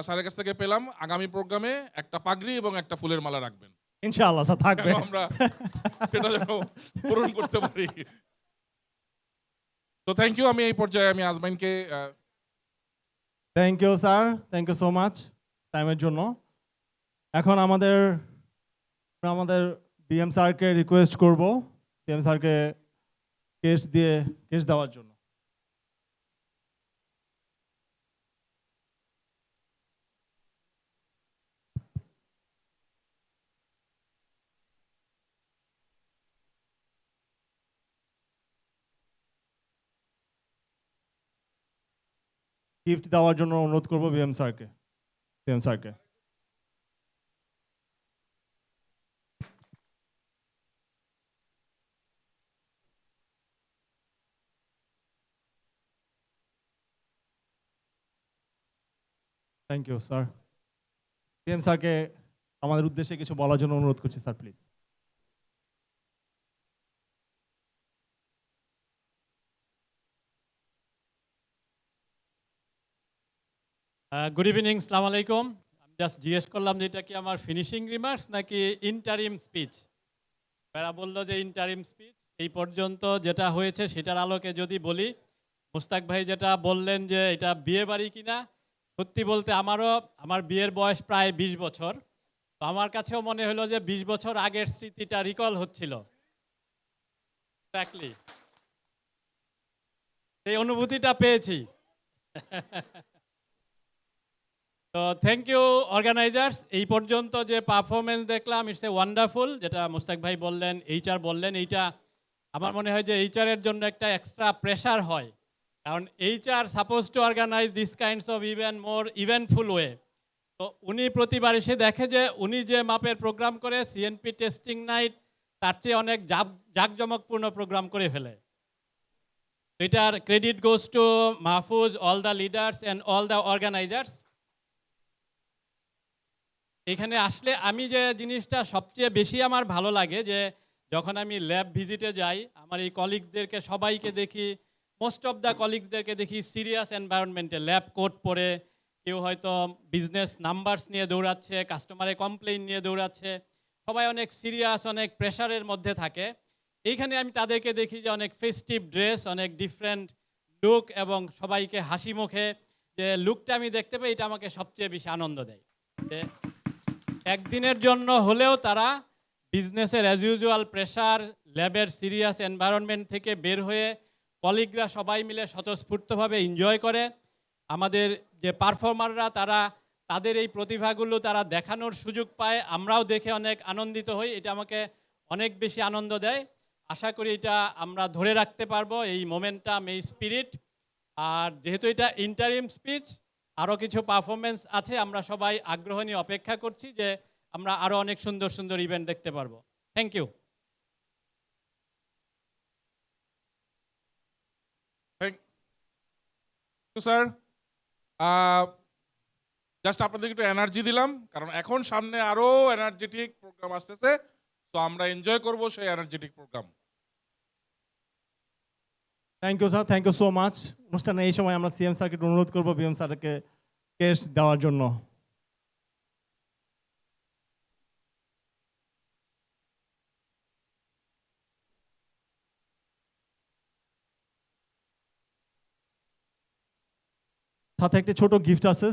স্যারের কাছ থেকে পেলাম, আগামী প্রোগ্রামে একটা পাগড়ি এবং একটা ফুলের মালা রাখবেন ইনশাআল্লাহ স্যার, থাকবে, আমরা সেটা যেন পূরণ করতে পারি। তো থ্যাংক ইউ। আমি এই পর্যায়ে আমি আজমাইনকে thank you sir, thank you so much টাইমের জন্য। এখন আমাদের বিএম স্যারকে রিকোয়েস্ট করব সিএম স্যারকে কেস দেওয়ার জন্য। গিফট দেওয়ার জন্য অনুরোধ করব সিএম স্যারকে। Thank you sir. সিএম স্যারকে আমাদের উদ্দেশ্যে কিছু বলার জন্য অনুরোধ করছি স্যার, প্লিজ। গুড ইভিনিং, সালাম আলাইকুম। আমি জাস্ট জিজ্ঞেস করলাম যে এটা কি আমার ফিনিশিং রিমার্কস নাকি ইন্টারিম স্পিচ। এরা বললো যে ইন্টারিম স্পিচ। এই পর্যন্ত যেটা হয়েছে সেটার আলোকে যদি বলি, মুস্তাক ভাই যেটা বললেন যে এটা বিয়ে বাড়ি কিনা, সত্যি বলতে আমার বিয়ের বয়স প্রায় 20 বছর। তো আমার কাছেও মনে হলো যে 20 বছর আগের স্মৃতিটা রিকল হচ্ছিল। এক্স্যাক্টলি এই অনুভূতিটা পেয়েছি। তো থ্যাংক ইউ অর্গানাইজার্স। এই পর্যন্ত যে পারফরমেন্স দেখলাম, ইটস এ ওয়ান্ডারফুল। যেটা মুস্তাক ভাই বললেন, এইচআর বললেন, এইটা আমার মনে হয় যে এইচআরের জন্য একটা এক্সট্রা প্রেশার হয়, কারণ HR suppose to organize this kinds of even more eventful way. তো উনি প্রতিবার এসে দেখে যে উনি যে মাপের প্রোগ্রাম করে সিএনপি টেস্টিং নাইট তার চেয়ে অনেক জাঁকজমকপূর্ণ প্রোগ্রাম করে ফেলে। এটার credit goes to Mahfuz, all the leaders and all the organisers. এখানে আসলে আমি যে জিনিসটা সবচেয়ে বেশি আমার ভালো লাগে, যে যখন আমি ল্যাব ভিজিটে যাই, আমার এই কলিগসদেরকে সবাইকে দেখি, মোস্ট অফ দ্য কলিগসদেরকে দেখি সিরিয়াস এনভায়রনমেন্টে, ল্যাব কোট পরে, কেউ হয়তো বিজনেস নাম্বারস নিয়ে দৌড়াচ্ছে, কাস্টমারের কমপ্লেইন নিয়ে দৌড়াচ্ছে, সবাই অনেক সিরিয়াস, অনেক প্রেশারের মধ্যে থাকে। এইখানে আমি তাদেরকে দেখি যে অনেক ফেস্টিভ ড্রেস, অনেক ডিফারেন্ট লুক, এবং সবাইকে হাসি মুখে যে লুকটা আমি দেখতে পাই, এটা আমাকে সবচেয়ে বেশি আনন্দ দেয়। একদিনের জন্য হলেও তারা বিজনেসের অ্যাজ ইউজুয়াল প্রেশার, ল্যাবের সিরিয়াস এনভায়রনমেন্ট থেকে বের হয়ে কলিগরা সবাই মিলে স্বতঃস্ফূর্তভাবে এনজয় করে। আমাদের যে পারফর্মাররা তারা তাদের এই প্রতিভাগুলো তারা দেখানোর সুযোগ পায়, আমরাও দেখে অনেক আনন্দিত হই। এটা আমাকে অনেক বেশি আনন্দ দেয়। আশা করি এটা আমরা ধরে রাখতে পারবো, এই মোমেন্টাম, এই স্পিরিট। আর যেহেতু এটা ইন্টারিম স্পিচ, আরও কিছু পারফরমেন্স আছে, আমরা সবাই আগ্রহ নিয়ে অপেক্ষা করছি যে আমরা আরও অনেক সুন্দর সুন্দর ইভেন্ট দেখতে পারবো। Thank you. স্যার, জাস্ট আপনাদের একটু এনার্জি দিলাম, কারণ এখন সামনে আরো এনার্জেটিক প্রোগ্রাম আসতেছে, তো আমরা এনজয় করব সেই energetic program. Thank you sir, thank you so much. অনুষ্ঠানে এই সময় আমরা সিএম স্যারকে অনুরোধ করবো বিএম স্যারকে কেস দেওয়ার জন্য। সাথে একটি ছোট গিফট আছে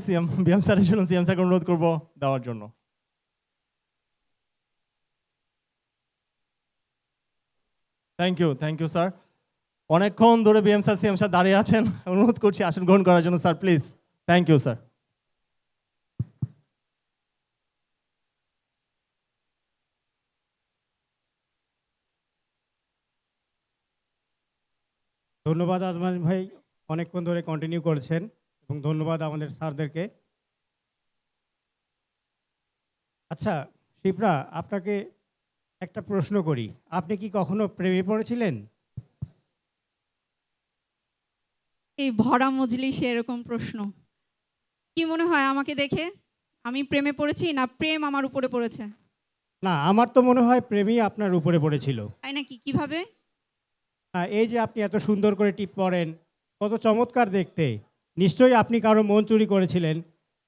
বিএম স্যারের জন্য, সিএম স্যারকে অনুরোধ করবো দেওয়ার জন্য। Thank you sir. অনেকক্ষণ ধরে বিএম স্যার, সিএম স্যার দাঁড়িয়ে আছেন, অনুরোধ করছি আসন গ্রহণ করার জন্য sir, please. Thank you sir. ধন্যবাদ আজমান ভাই, অনেকক্ষণ ধরে কন্টিনিউ করেছেন, এবং ধন্যবাদ আমাদের স্যারদেরকে। আচ্ছা শিপ্রা, আপনাকে একটা প্রশ্ন করি, আপনি কি কখনো প্রেমে পড়েছিলেন? এই ভরা মজলিসে এরকম প্রশ্ন, কি মনে হয় আমাকে দেখে আমি প্রেমে পড়েছি না প্রেম আমার উপরে পড়েছে? না, আমার তো মনে হয় প্রেমই আপনার উপরে পড়েছিল। তাই নাকি? কিভাবে? এই যে আপনি এত সুন্দর করে টিপ পরেন, কত চমৎকার দেখতে, নিশ্চয়ই আপনি কারো মন চুরি করেছিলেন,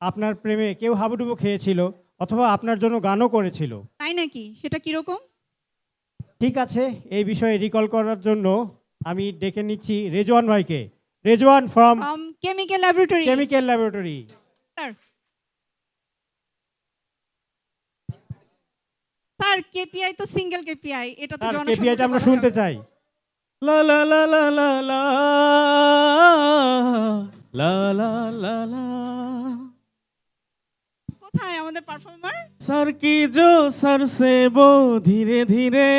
আপনার প্রেমে কেউ হাবুডুবু খেয়েছিল, অথবা আপনার জন্য গানও করেছিল। তাই নাকি? সেটা কিরকম? ঠিক আছে, এই বিষয়ে রিকল করার জন্য আমি ডেকে নিচ্ছি রেজওয়ান ভাইকে। Rezwan from chemical laboratory. Sir KPI তো সিঙ্গেল কেপিআই, এটা তো কেপিআইটা আমরা শুনতে চাই। লা লা লা লা লা লা লা লা লা লা। কোথায় আমাদের পারফর্মার? सर की जो सर से वो धीरे धीरे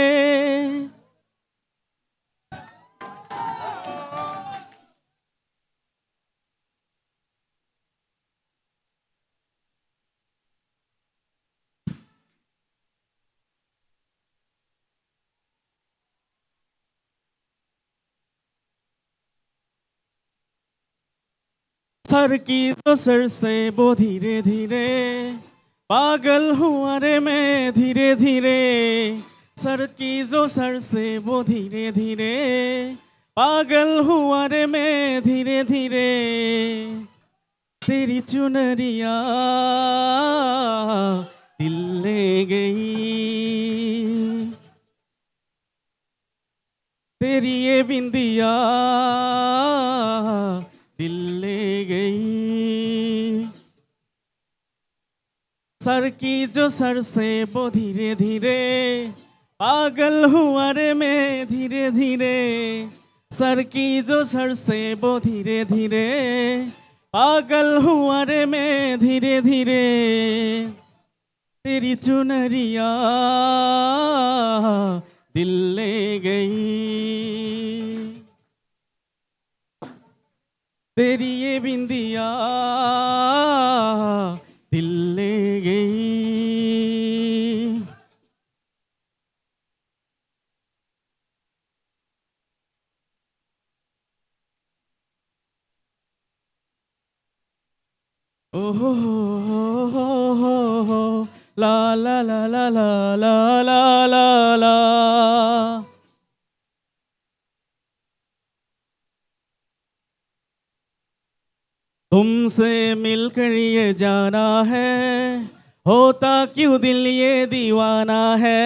सर की जो सर से वो धीरे धीरे पागल हुआ रे मैं धीरे धीरे सर की जो सर से वो धीरे धीरे पागल हुआ रे मैं धीरे धीरे तेरी चुनरिया दिल ले गई, तेरी ये बिंदिया दिल ले गई। सर की जो सर से वो धीरे धीरे पागल हुआ रे मैं धीरे धीरे, सर की जो सर से वो धीरे धीरे पागल हुआ रे मैं धीरे धीरे। तेरी चुनरिया दिल ले गई, तेरी ये बिंदिया दिल ले गई। ओहो ला ला ला ला ला ला ला ला ला। तुमसे मिलकर ये जाना है, होता क्यों दिल ये दीवाना है।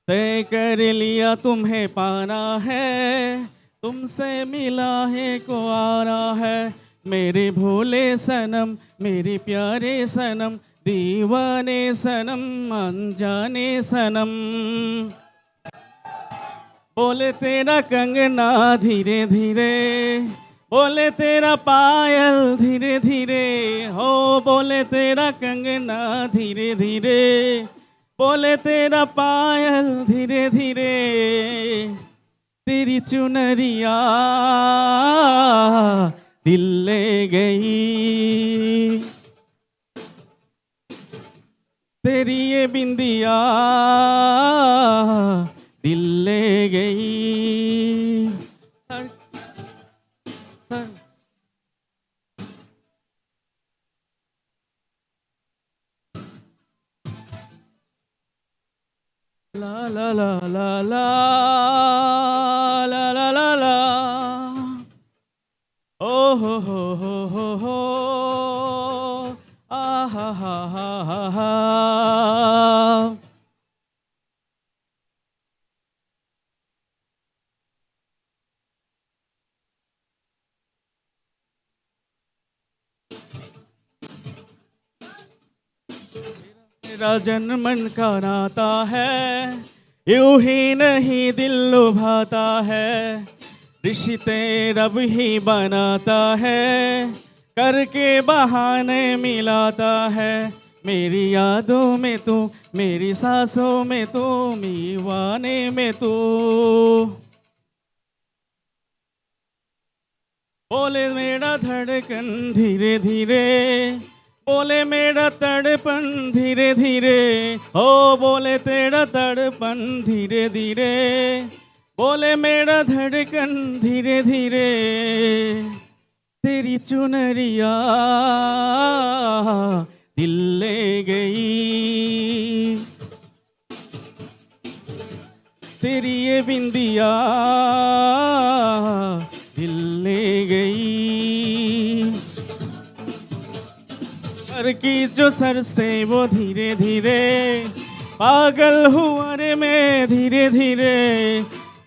तय कर लिया तुम्हें पाना है, तुमसे मिला है को आना है। मेरे भोले सनम मेरे प्यारे सनम, दीवाने सनम अनजाने सनम। बोले तेरा कंगना धीरे धीरे, बोले तेरा पायल धीरे धीरे, हो बोले तेरा कंगना धीरे धीरे, बोले तेरा पायल धीरे धीरे। तेरी चुनरिया दिल ले गई, तेरी ये बिंदिया दिल ले गई। ला ला ला ला ला ला ला ला ला। ओ हो आ हा हा हा हा हा। मेरा जनमन का नाता है, यूं ही नहीं दिल लुभाता है। रिश्ते रब ही बनाता है, करके बहाने मिलाता है। मेरी यादों में तू, मेरी सांसों में तू, मीवाने में तू। बोले मेरा धड़कन धीरे धीरे, बोले मेरा तड़पन धीरे धीरे, ओ बोले तेरा तड़पन धीरे धीरे, बोले मेरा धड़कन धीरे धीरे। तेरी चुनरिया दिल ले गई, तेरी ये बिंदिया दिल ले गई। सर की जो सर से वो धीरे धीरे पागल हुआ रे मैं धीरे धीरे,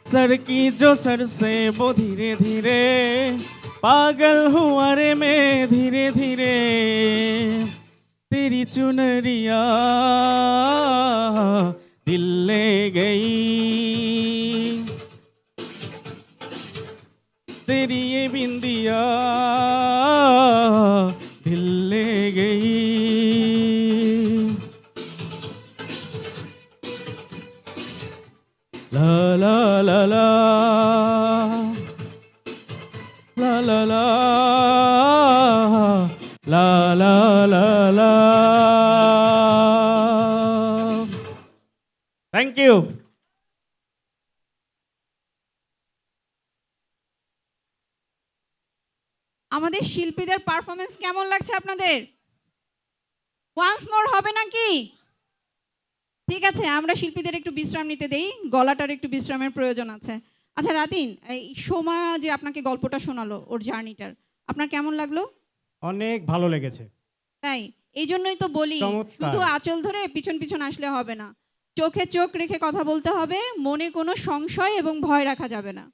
सर की जो सर से वो धीरे धीरे पागल हुआ रे मैं धीरे धीरे। तेरी चुनरिया दिल ले गई, तेरी ये बिंदिया दिल ले गई। ला ला ला ला ला ला ला ला ला ला ला। Thank you. আমাদের শিল্পীদের পারফরমেন্স কেমন লাগছে আপনাদের? ওয়ান্স মোর হবে নাকি? ঠিক আছে, আমরা শিল্পীদের একটু বিশ্রাম নিতে দেই, গলাটার একটু বিশ্রামের প্রয়োজন আছে। আচ্ছা রাতিন, এই সোমা যে আপনাকে গল্পটা শোনালো ওর জার্নিটার, আপনার কেমন লাগলো? অনেক ভালো লেগেছে। তাই এই জন্যই তো বলি চমৎকার। শুধু আঁচল ধরে পিছন পিছন আসলে হবে না, চোখে চোখ রেখে কথা বলতে হবে, মনে কোনো সংশয় এবং ভয় রাখা যাবে না।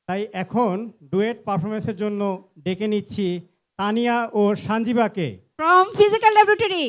তাই এখন ডুয়েট পারফরমেন্সের জন্য ডেকে নিচ্ছি তানিয়া ও সানজিবাকে। From physical laboratory.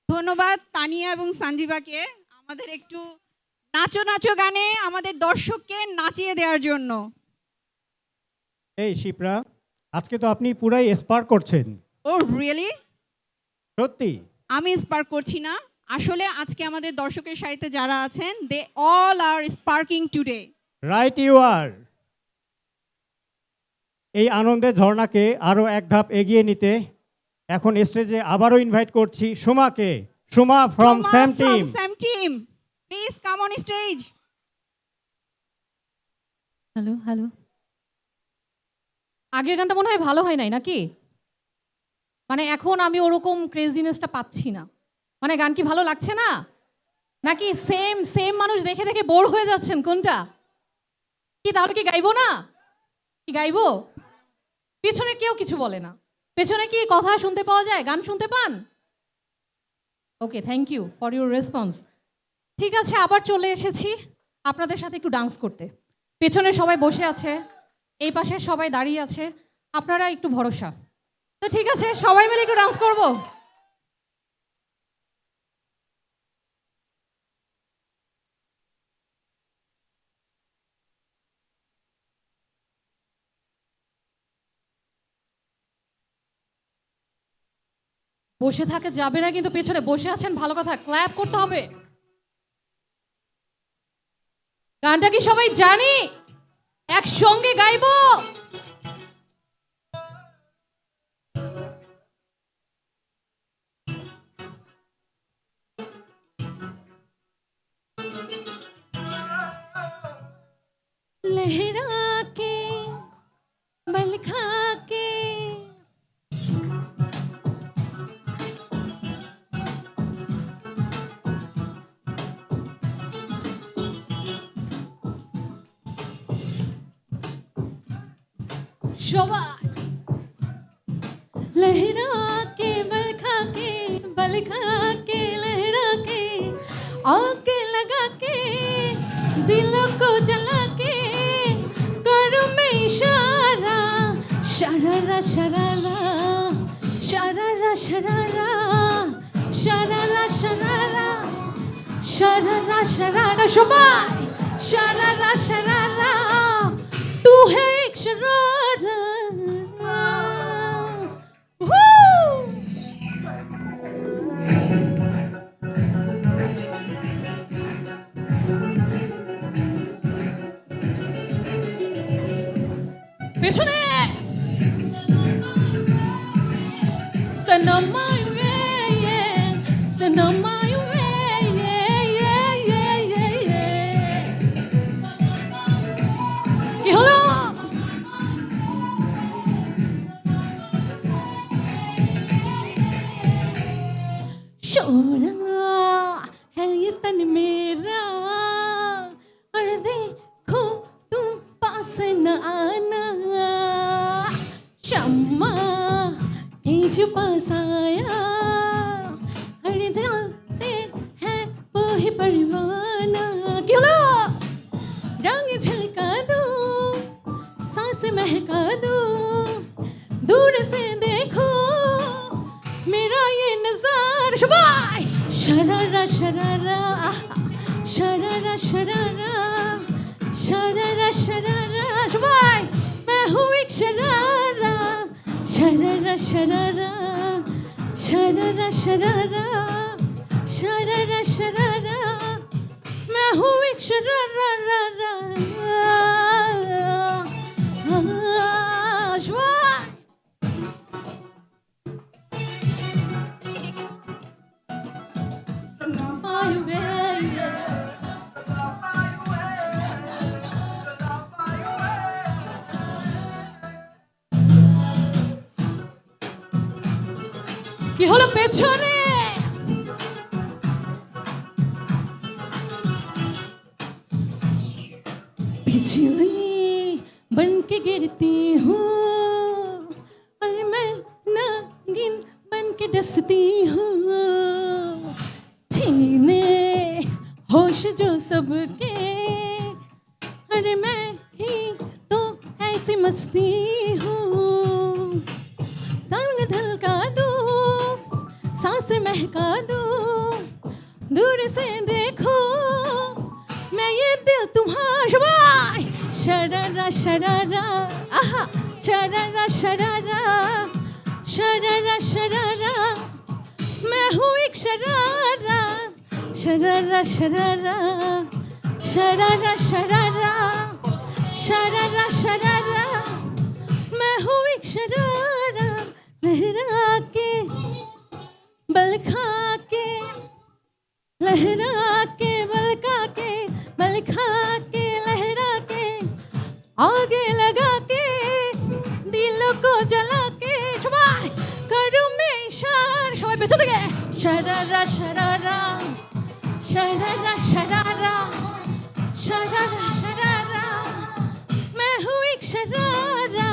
ধন্যবাদ তানিয়া এবং সানজিবাকে আমাদের একটু নাচো নাচো গানে আমাদের দর্শককে নাচিয়ে দেওয়ার জন্য। এই শিপ্রা, আজকে তো আপনি পুরাই স্পার্ক করছেন। ও রিয়েলি? সত্যি? আমি স্পার্ক করছি না, আসলে আজকে আমাদের দর্শকের সারিতে যারা আছেন they all are sparking today. Right you are. এই আনন্দের ঝর্ণাকে আরো এক ধাপ এগিয়ে নিতে এখন স্টেজে আবারও ইনভাইট করছি সুমাকে। Suma from Sam team. Sam team, please come on stage. Hello hello. আগের গানটা মনে হয় ভালো হয় নাই নাকি? মানে এখন আমি ওরকম ক্রেজিনেসটা পাচ্ছি না। মানে গান কি ভালো লাগছে না নাকি সেম সেম মানুষ দেখে দেখে বোর হয়ে যাচ্ছেন? কোনটা কি? তাহলে কি গাইবো না? কি গাইবো? পেছনে কেউ কিছু বলে না। পেছনে কি কথা শুনতে পাওয়া যায়? গান শুনতে পান? Okay, thank you for your response. ঠিক আছে, আবার চলে এসেছি আপনাদের সাথে একটু ডান্স করতে। পেছনে সবাই বসে আছে, এই পাশে সবাই দাঁড়িয়ে আছে, আপনারা একটু ভরসা। তো ঠিক আছে, সবাই মিলে একটু ডান্স করব। বসে থাকে যাবে না, কিন্তু পেছনে বসে আছেন ভালো কথা, ক্ল্যাপ করতে হবে। গানটা কি সবাই জানি? একসঙ্গে গাইবো। लहरा के बल खा के সবাই लहरा के बल खा के लहरा के आके लगा के दिलों को जला के करूं मैं इशारा, शरारा शरारा शरारा शरारा शरारा शरारा शरारा शरारा সবাই शरारा शरारा तू है एक शरारा পেছনে সনম সনম কি হলো शोला है ये तन मेरा और देखो तुम पास न आना शम्मा तेज पास आया और जलते हैं वो ही परवाना क्यों लो रंग झलका दूं सांस महका दूं दूर से देखो मेरा ये नज़ारा शबाई शरारा शरारा शरारा शरारा शरारा शरारा शबाई मैं हूँ एक शरारा शरारा शरारा शरारा शरारा शरारा शरारा मैं हूँ एक शरारा शबाई কি হলো পেছনে बिजली बन के गिरती हूँ और मैं नागिन बन के डसती हूँ छीने होश जो सबके अरे मैं ही तो ऐसी मस्ती हूँ तंग धलका दूँ सांस महका दूँ दूर से देखो मैं ये दिल तुम्हारा शबाई शरारा शरारा आहा शरारा शरारा शरारा शरारा मैं हूँ एक शरारा शरारा शरारा शरारा शरारा शरारा शरारा मैं हूँ एक शरारा लहरा के बल खा के लहरा के बल खा के बल खा के लहरा के आगे लगा के दिलों को जला के शबाई करूँ मैं इशारा शबाई पेछन থেকে शरारा शरारा शरारा शरारा शरारा शरारा मैं हूँ एक शरारा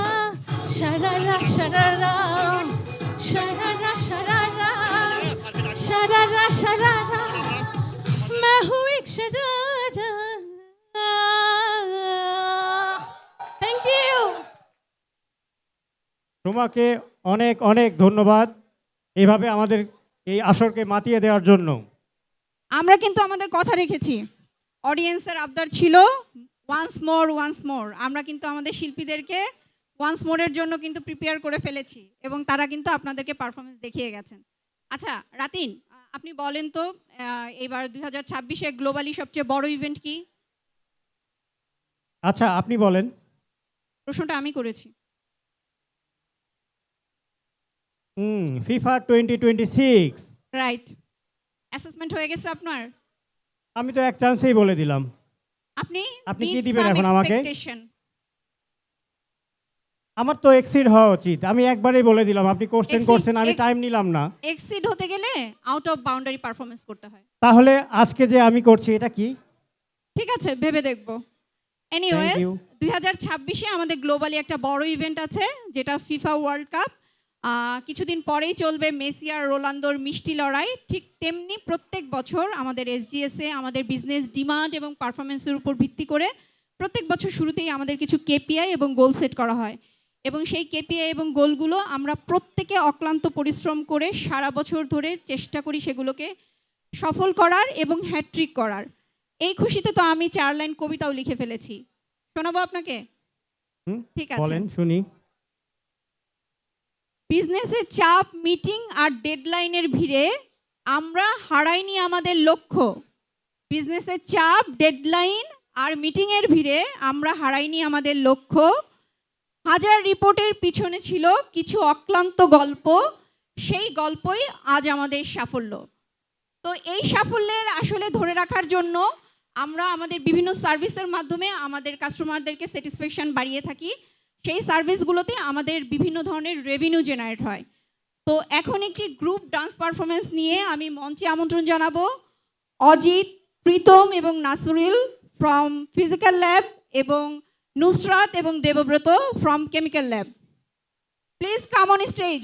शरारा शरारा शरारा शरारा शरारा शरारा मैं हूँ एक शरारा थैंक यू তোমাকে অনেক অনেক ধন্যবাদ এইভাবে আমাদের এই আসরকে মাতিয়ে দেওয়ার জন্য। আমরা কিন্তু আমাদের কথা রেখেছি, অডিয়েন্সের আবদার ছিল ওয়ান্স মোর। আমরা কিন্তু আমাদের শিল্পীদেরকে ওয়ান্স মোরের জন্য কিন্তু প্রিপেয়ার করে ফেলেছি এবং তারা কিন্তু আপনাদেরকে পারফরমেন্স দেখিয়ে গেছেন। আচ্ছা রাতিন, আপনি বলেন তো এবার 2026-এ গ্লোবালি সবচেয়ে বড় ইভেন্ট কি? আচ্ছা আপনি বলেন। প্রশ্নটা আমি করেছি। ফিফা 2026। রাইট। অ্যাসেসমেন্ট হয়ে গেছে আপনার? আমি তো এক চান্সেই বলে দিলাম। আপনি কি দিবেন এখন আমাকে? আমার তো এক্সিড হওয়া উচিত, আমি একবারেই বলে দিলাম। আপনি কোশ্চেন করছেন, আমি টাইম নিলাম না। এক্সিড হতে গেলে আউট অফ বাউন্ডারি পারফরমেন্স করতে হয়। তাহলে আজকে যে আমি করছি এটা কি? ঠিক আছে, ভেবে দেখব। এনিওয়েজ 2026-এ আমাদের গ্লোবালি একটা বড় ইভেন্ট আছে যেটা ফিফা ওয়ার্ল্ড কাপ। কিছুদিন পরেই চলবে মেসি আর রোনালদোর মিষ্টি লড়াই। ঠিক তেমনি প্রত্যেক বছর আমাদের এসজিএসে আমাদের বিজনেস ডিমান্ড এবং পারফরমেন্সের উপর ভিত্তি করে প্রত্যেক বছর শুরুতেই আমাদের কিছু কেপিআই এবং গোল সেট করা হয় এবং সেই কেপিআই এবং গোলগুলো আমরা প্রত্যেকে অক্লান্ত পরিশ্রম করে সারা বছর ধরে চেষ্টা করি সেগুলোকে সফল করার এবং হ্যাট্রিক করার। এই খুশিতে তো আমি 4 লাইন কবিতাও লিখে ফেলেছি, শোনাবো আপনাকে? ঠিক আছে। বলেন শুনি। বিজনেসের চাপ, মিটিং আর ডেডলাইনের ভিড়ে আমরা হারাইনি আমাদের লক্ষ্য। বিজনেসের চাপ, ডেডলাইন আর মিটিংয়ের ভিড়ে আমরা হারাইনি আমাদের লক্ষ্য। হাজার রিপোর্টের পিছনে ছিল কিছু অক্লান্ত গল্প, সেই গল্পই আজ আমাদের সাফল্য। তো এই সাফল্যের আসলে ধরে রাখার জন্য আমরা আমাদের বিভিন্ন সার্ভিসের মাধ্যমে আমাদের কাস্টমারদেরকে স্যাটিসফ্যাকশন বাড়িয়ে থাকি। সেই সার্ভিসগুলোতে আমাদের বিভিন্ন ধরনের রেভিনিউ জেনারেট হয়। তো এখন একটি গ্রুপ ডান্স পারফরমেন্স নিয়ে আমি মঞ্চে আমন্ত্রণ জানাবো অজিত, প্রীতম এবং নাসরিল ফ্রম ফিজিক্যাল ল্যাব এবং নুসরাত এবং Debabrata from chemical lab. Please come on stage.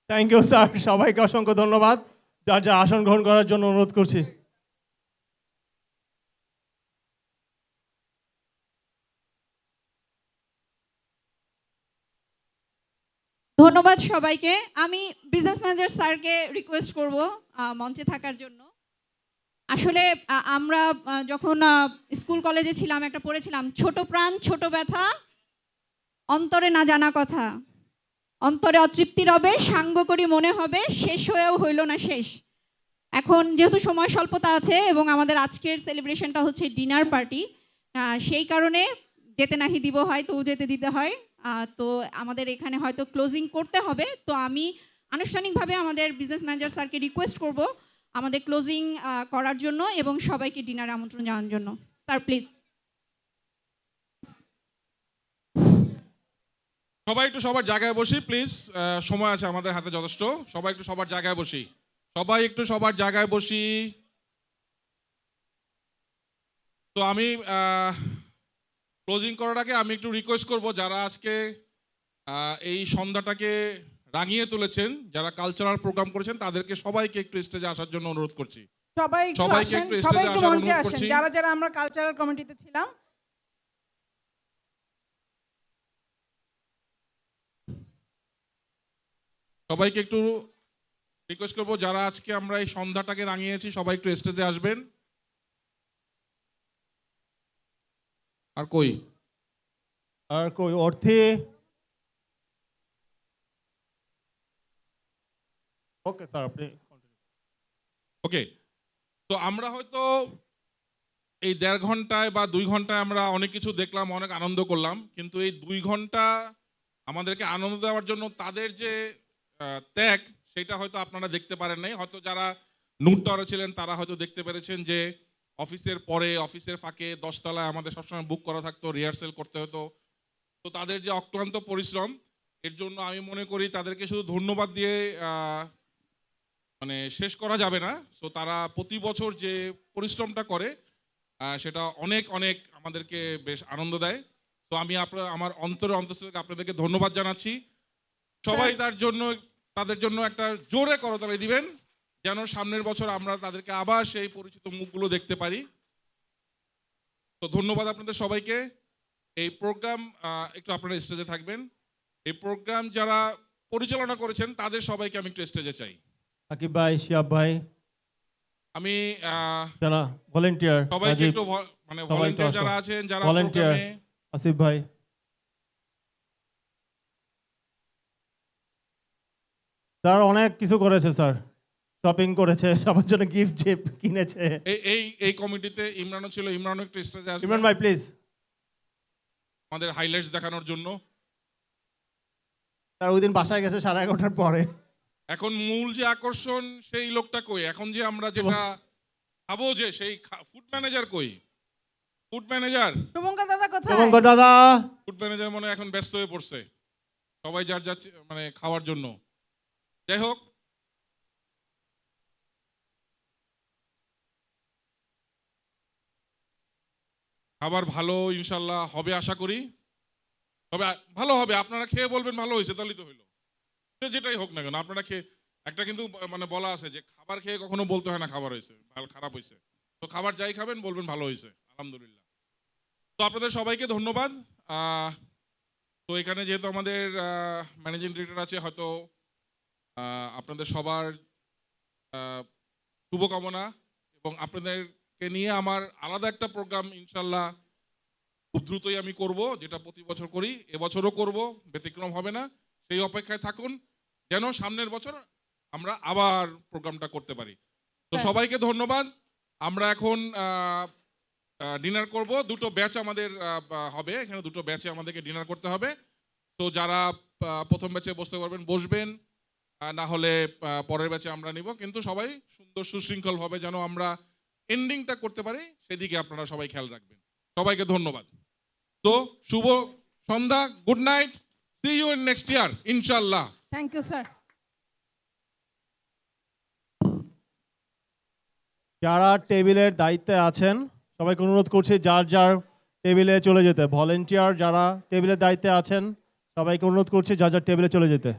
Thank you sir, সবাইকে অসংখ্য ধন্যবাদ। যার যা আসন গ্রহণ করার জন্য অনুরোধ করছি। ধন্যবাদ সবাইকে। আমি বিজনেস ম্যানেজার স্যারকে রিকোয়েস্ট করব মঞ্চে থাকার জন্য। আসলে আমরা যখন স্কুল কলেজে ছিলাম একটা পড়েছিলাম, ছোট প্রাণ ছোট ব্যথা, অন্তরে না জানা কথা, অন্তরে অতৃপ্তি রবে, সাঙ্গ করি মনে হবে, শেষ হয়েও হইল না শেষ। এখন যেহেতু সময় স্বল্পতা আছে এবং আমাদের আজকের সেলিব্রেশনটা হচ্ছে ডিনার পার্টি, সেই কারণে যেতে নাহি দিব হয় তো যেতে দিতে হয়। তো আমাদের এখানে হয়তো ক্লোজিং করতে হবে। তো আমি আনুষ্ঠানিকভাবে আমাদের বিজনেস ম্যানেজার স্যারকে রিকোয়েস্ট করব আমাদের ক্লোজিং করার জন্য এবং সবাইকে ডিনারে আমন্ত্রণ জানানোর জন্য। Sir please. সবাই একটু সবার জায়গায় বসি প্লিজ, সময় আছে আমাদের হাতে যথেষ্ট। সবাই একটু সবার জায়গায় বসি, সবাই একটু সবার জায়গায় বসি। তো আমি ক্লোজিং করার আগে আমি একটু রিকোয়েস্ট করব, যারা আজকে এই সন্ধ্যাটাকে রাঙিয়ে তুলেছেন, যারা কালচারাল প্রোগ্রাম করেছেন, তাদেরকে সবাইকে একটু স্টেজে আসার জন্য অনুরোধ করছি। সবাইকে একটু স্টেজে আসার অনুরোধ করছি। যারা যারা আমরা কালচারাল কমিটিতে ছিলাম, সবাইকে একটু রিকোয়েস্ট করবো, যারা আজকে আমরা এই সন্ধ্যাটাকে রাঙিয়েছি, সবাই একটু স্টেজে আসবেন। আর কই অর্থে ওকে স্যার, আপনি ওকে। তো আমরা হয়তো এই 1.5 ঘন্টায় বা 2 ঘন্টায় আমরা অনেক কিছু দেখলাম, অনেক আনন্দ করলাম, কিন্তু এই 2 ঘন্টা আমাদেরকে আনন্দ দেওয়ার জন্য তাদের যে ত্যাগ, সেটা হয়তো আপনারা দেখতে পারেন নাই। হয়তো যারা নূরতরে ছিলেন তারা হয়তো দেখতে পেরেছেন যে অফিসের পরে, অফিসের ফাঁকে 10 তলায় আমাদের সবসময় বুক করা থাকতো, রিহার্সেল করতে হতো। তো তাদের যে অক্লান্ত পরিশ্রম, এর জন্য আমি মনে করি তাদেরকে শুধু ধন্যবাদ দিয়ে মানে শেষ করা যাবে না। সো তারা প্রতি বছর যে পরিশ্রমটা করে সেটা অনেক অনেক আমাদেরকে বেশ আনন্দ দেয়। তো আমি আমার অন্তরের অন্তঃস্থল থেকে আপনাদেরকে ধন্যবাদ জানাচ্ছি। সবাই তাদের জন্য একটা জোরে করতালি দিবেন, যেন সামনের বছর আমরা তাদেরকে আবার সেই পরিচিত মুখগুলো দেখতে পারি। তো ধন্যবাদ আপনাদের সবাইকে। এই প্রোগ্রাম একটু আপনারা স্টেজে থাকবেন। এই প্রোগ্রাম যারা পরিচালনা করেছেন তাদের সবাইকে আমি একটু স্টেজে চাই। আকিব ভাই, শিয়াব ভাই, আমি যারা ভলান্টিয়ার, সবাইকে একটু মানে ভলান্টিয়ার যারা আছেন, যারা ভলান্টিয়ার, আসিফ ভাই, স্যার অনেক কিছু করেছে, স্যার শপিং করেছে, সবার জন্য গিফট কিনেছে। এই কমিটিতে ইমরানও ছিল, ইমরানও একটু স্টেজে আসবে। ইমরান ভাই প্লিজ, আমাদের হাইলাইটস দেখানোর জন্য। স্যার ওই দিন বাসায় গেছে 11:30টার পরে। এখন মূল যে আকর্ষণ সেই লোকটা কই? এখন যে আমরা যেটা খাবো, যে সেই ফুড ম্যানেজার কই? ফুড ম্যানেজার শুভঙ্কর দাদা কোথায়? শুভঙ্কর দাদা ফুড ম্যানেজার মনে হয় এখন ব্যস্ত হয়ে পড়ছে, সবাই যার যার মানে খাওয়ার জন্য। যাই হোক, খাবার ভালো ইনশাল্লাহ হবে আশা করি, তবে ভালো হবে, আপনারা খেয়ে বলবেন ভালো হয়েছে, তাহলেই তো হইলো। সে যেটাই হোক না কেন আপনারা খেয়ে, একটা কিন্তু মানে বলা আছে যে খাবার খেয়ে কখনো বলতে হয় না খাবার হয়েছে ভালো খারাপ হয়েছে, তো খাবার যাই খাবেন বলবেন ভালো হয়েছে আলহামদুলিল্লাহ। তো আপনাদের সবাইকে ধন্যবাদ। তো এখানে যেহেতু আমাদের ম্যানেজিং ডিরেক্টর আছে, হয়তো আপনাদের সবার শুভকামনা, এবং আপনাদেরকে নিয়ে আমার আলাদা একটা প্রোগ্রাম ইনশাল্লাহ খুব দ্রুতই আমি করব, যেটা প্রতি বছর করি, এবছরও করব, ব্যতিক্রম হবে না। সেই অপেক্ষায় থাকুন যেন সামনের বছর আমরা আবার প্রোগ্রামটা করতে পারি। তো সবাইকে ধন্যবাদ। আমরা এখন ডিনার করব, দুটো ব্যাচ আমাদের হবে, এখানে দুটো ব্যাচে আমাদেরকে ডিনার করতে হবে। তো যারা প্রথম ব্যাচে বসতে পারবেন বসবেন, না হলে পরের ব্যাচে আমরা নিব, কিন্তু সবাই সুন্দর সুশৃঙ্খলভাবে যেন আমরা এন্ডিংটা করতে পারি সেদিকে আপনারা সবাই খেয়াল রাখবেন। সবাইকে ধন্যবাদ। তো শুভ সন্ধ্যা, good night, see you in next year ইনশাল্লাহ। Thank you sir. যারা টেবিলের দায়িত্বে আছেন সবাইকে অনুরোধ করছি যার যার টেবিলে চলে যেতে। ভলেন্টিয়ার যারা টেবিলের দায়িত্বে আছেন সবাইকে অনুরোধ করছি যার যার টেবিলে চলে যেতে।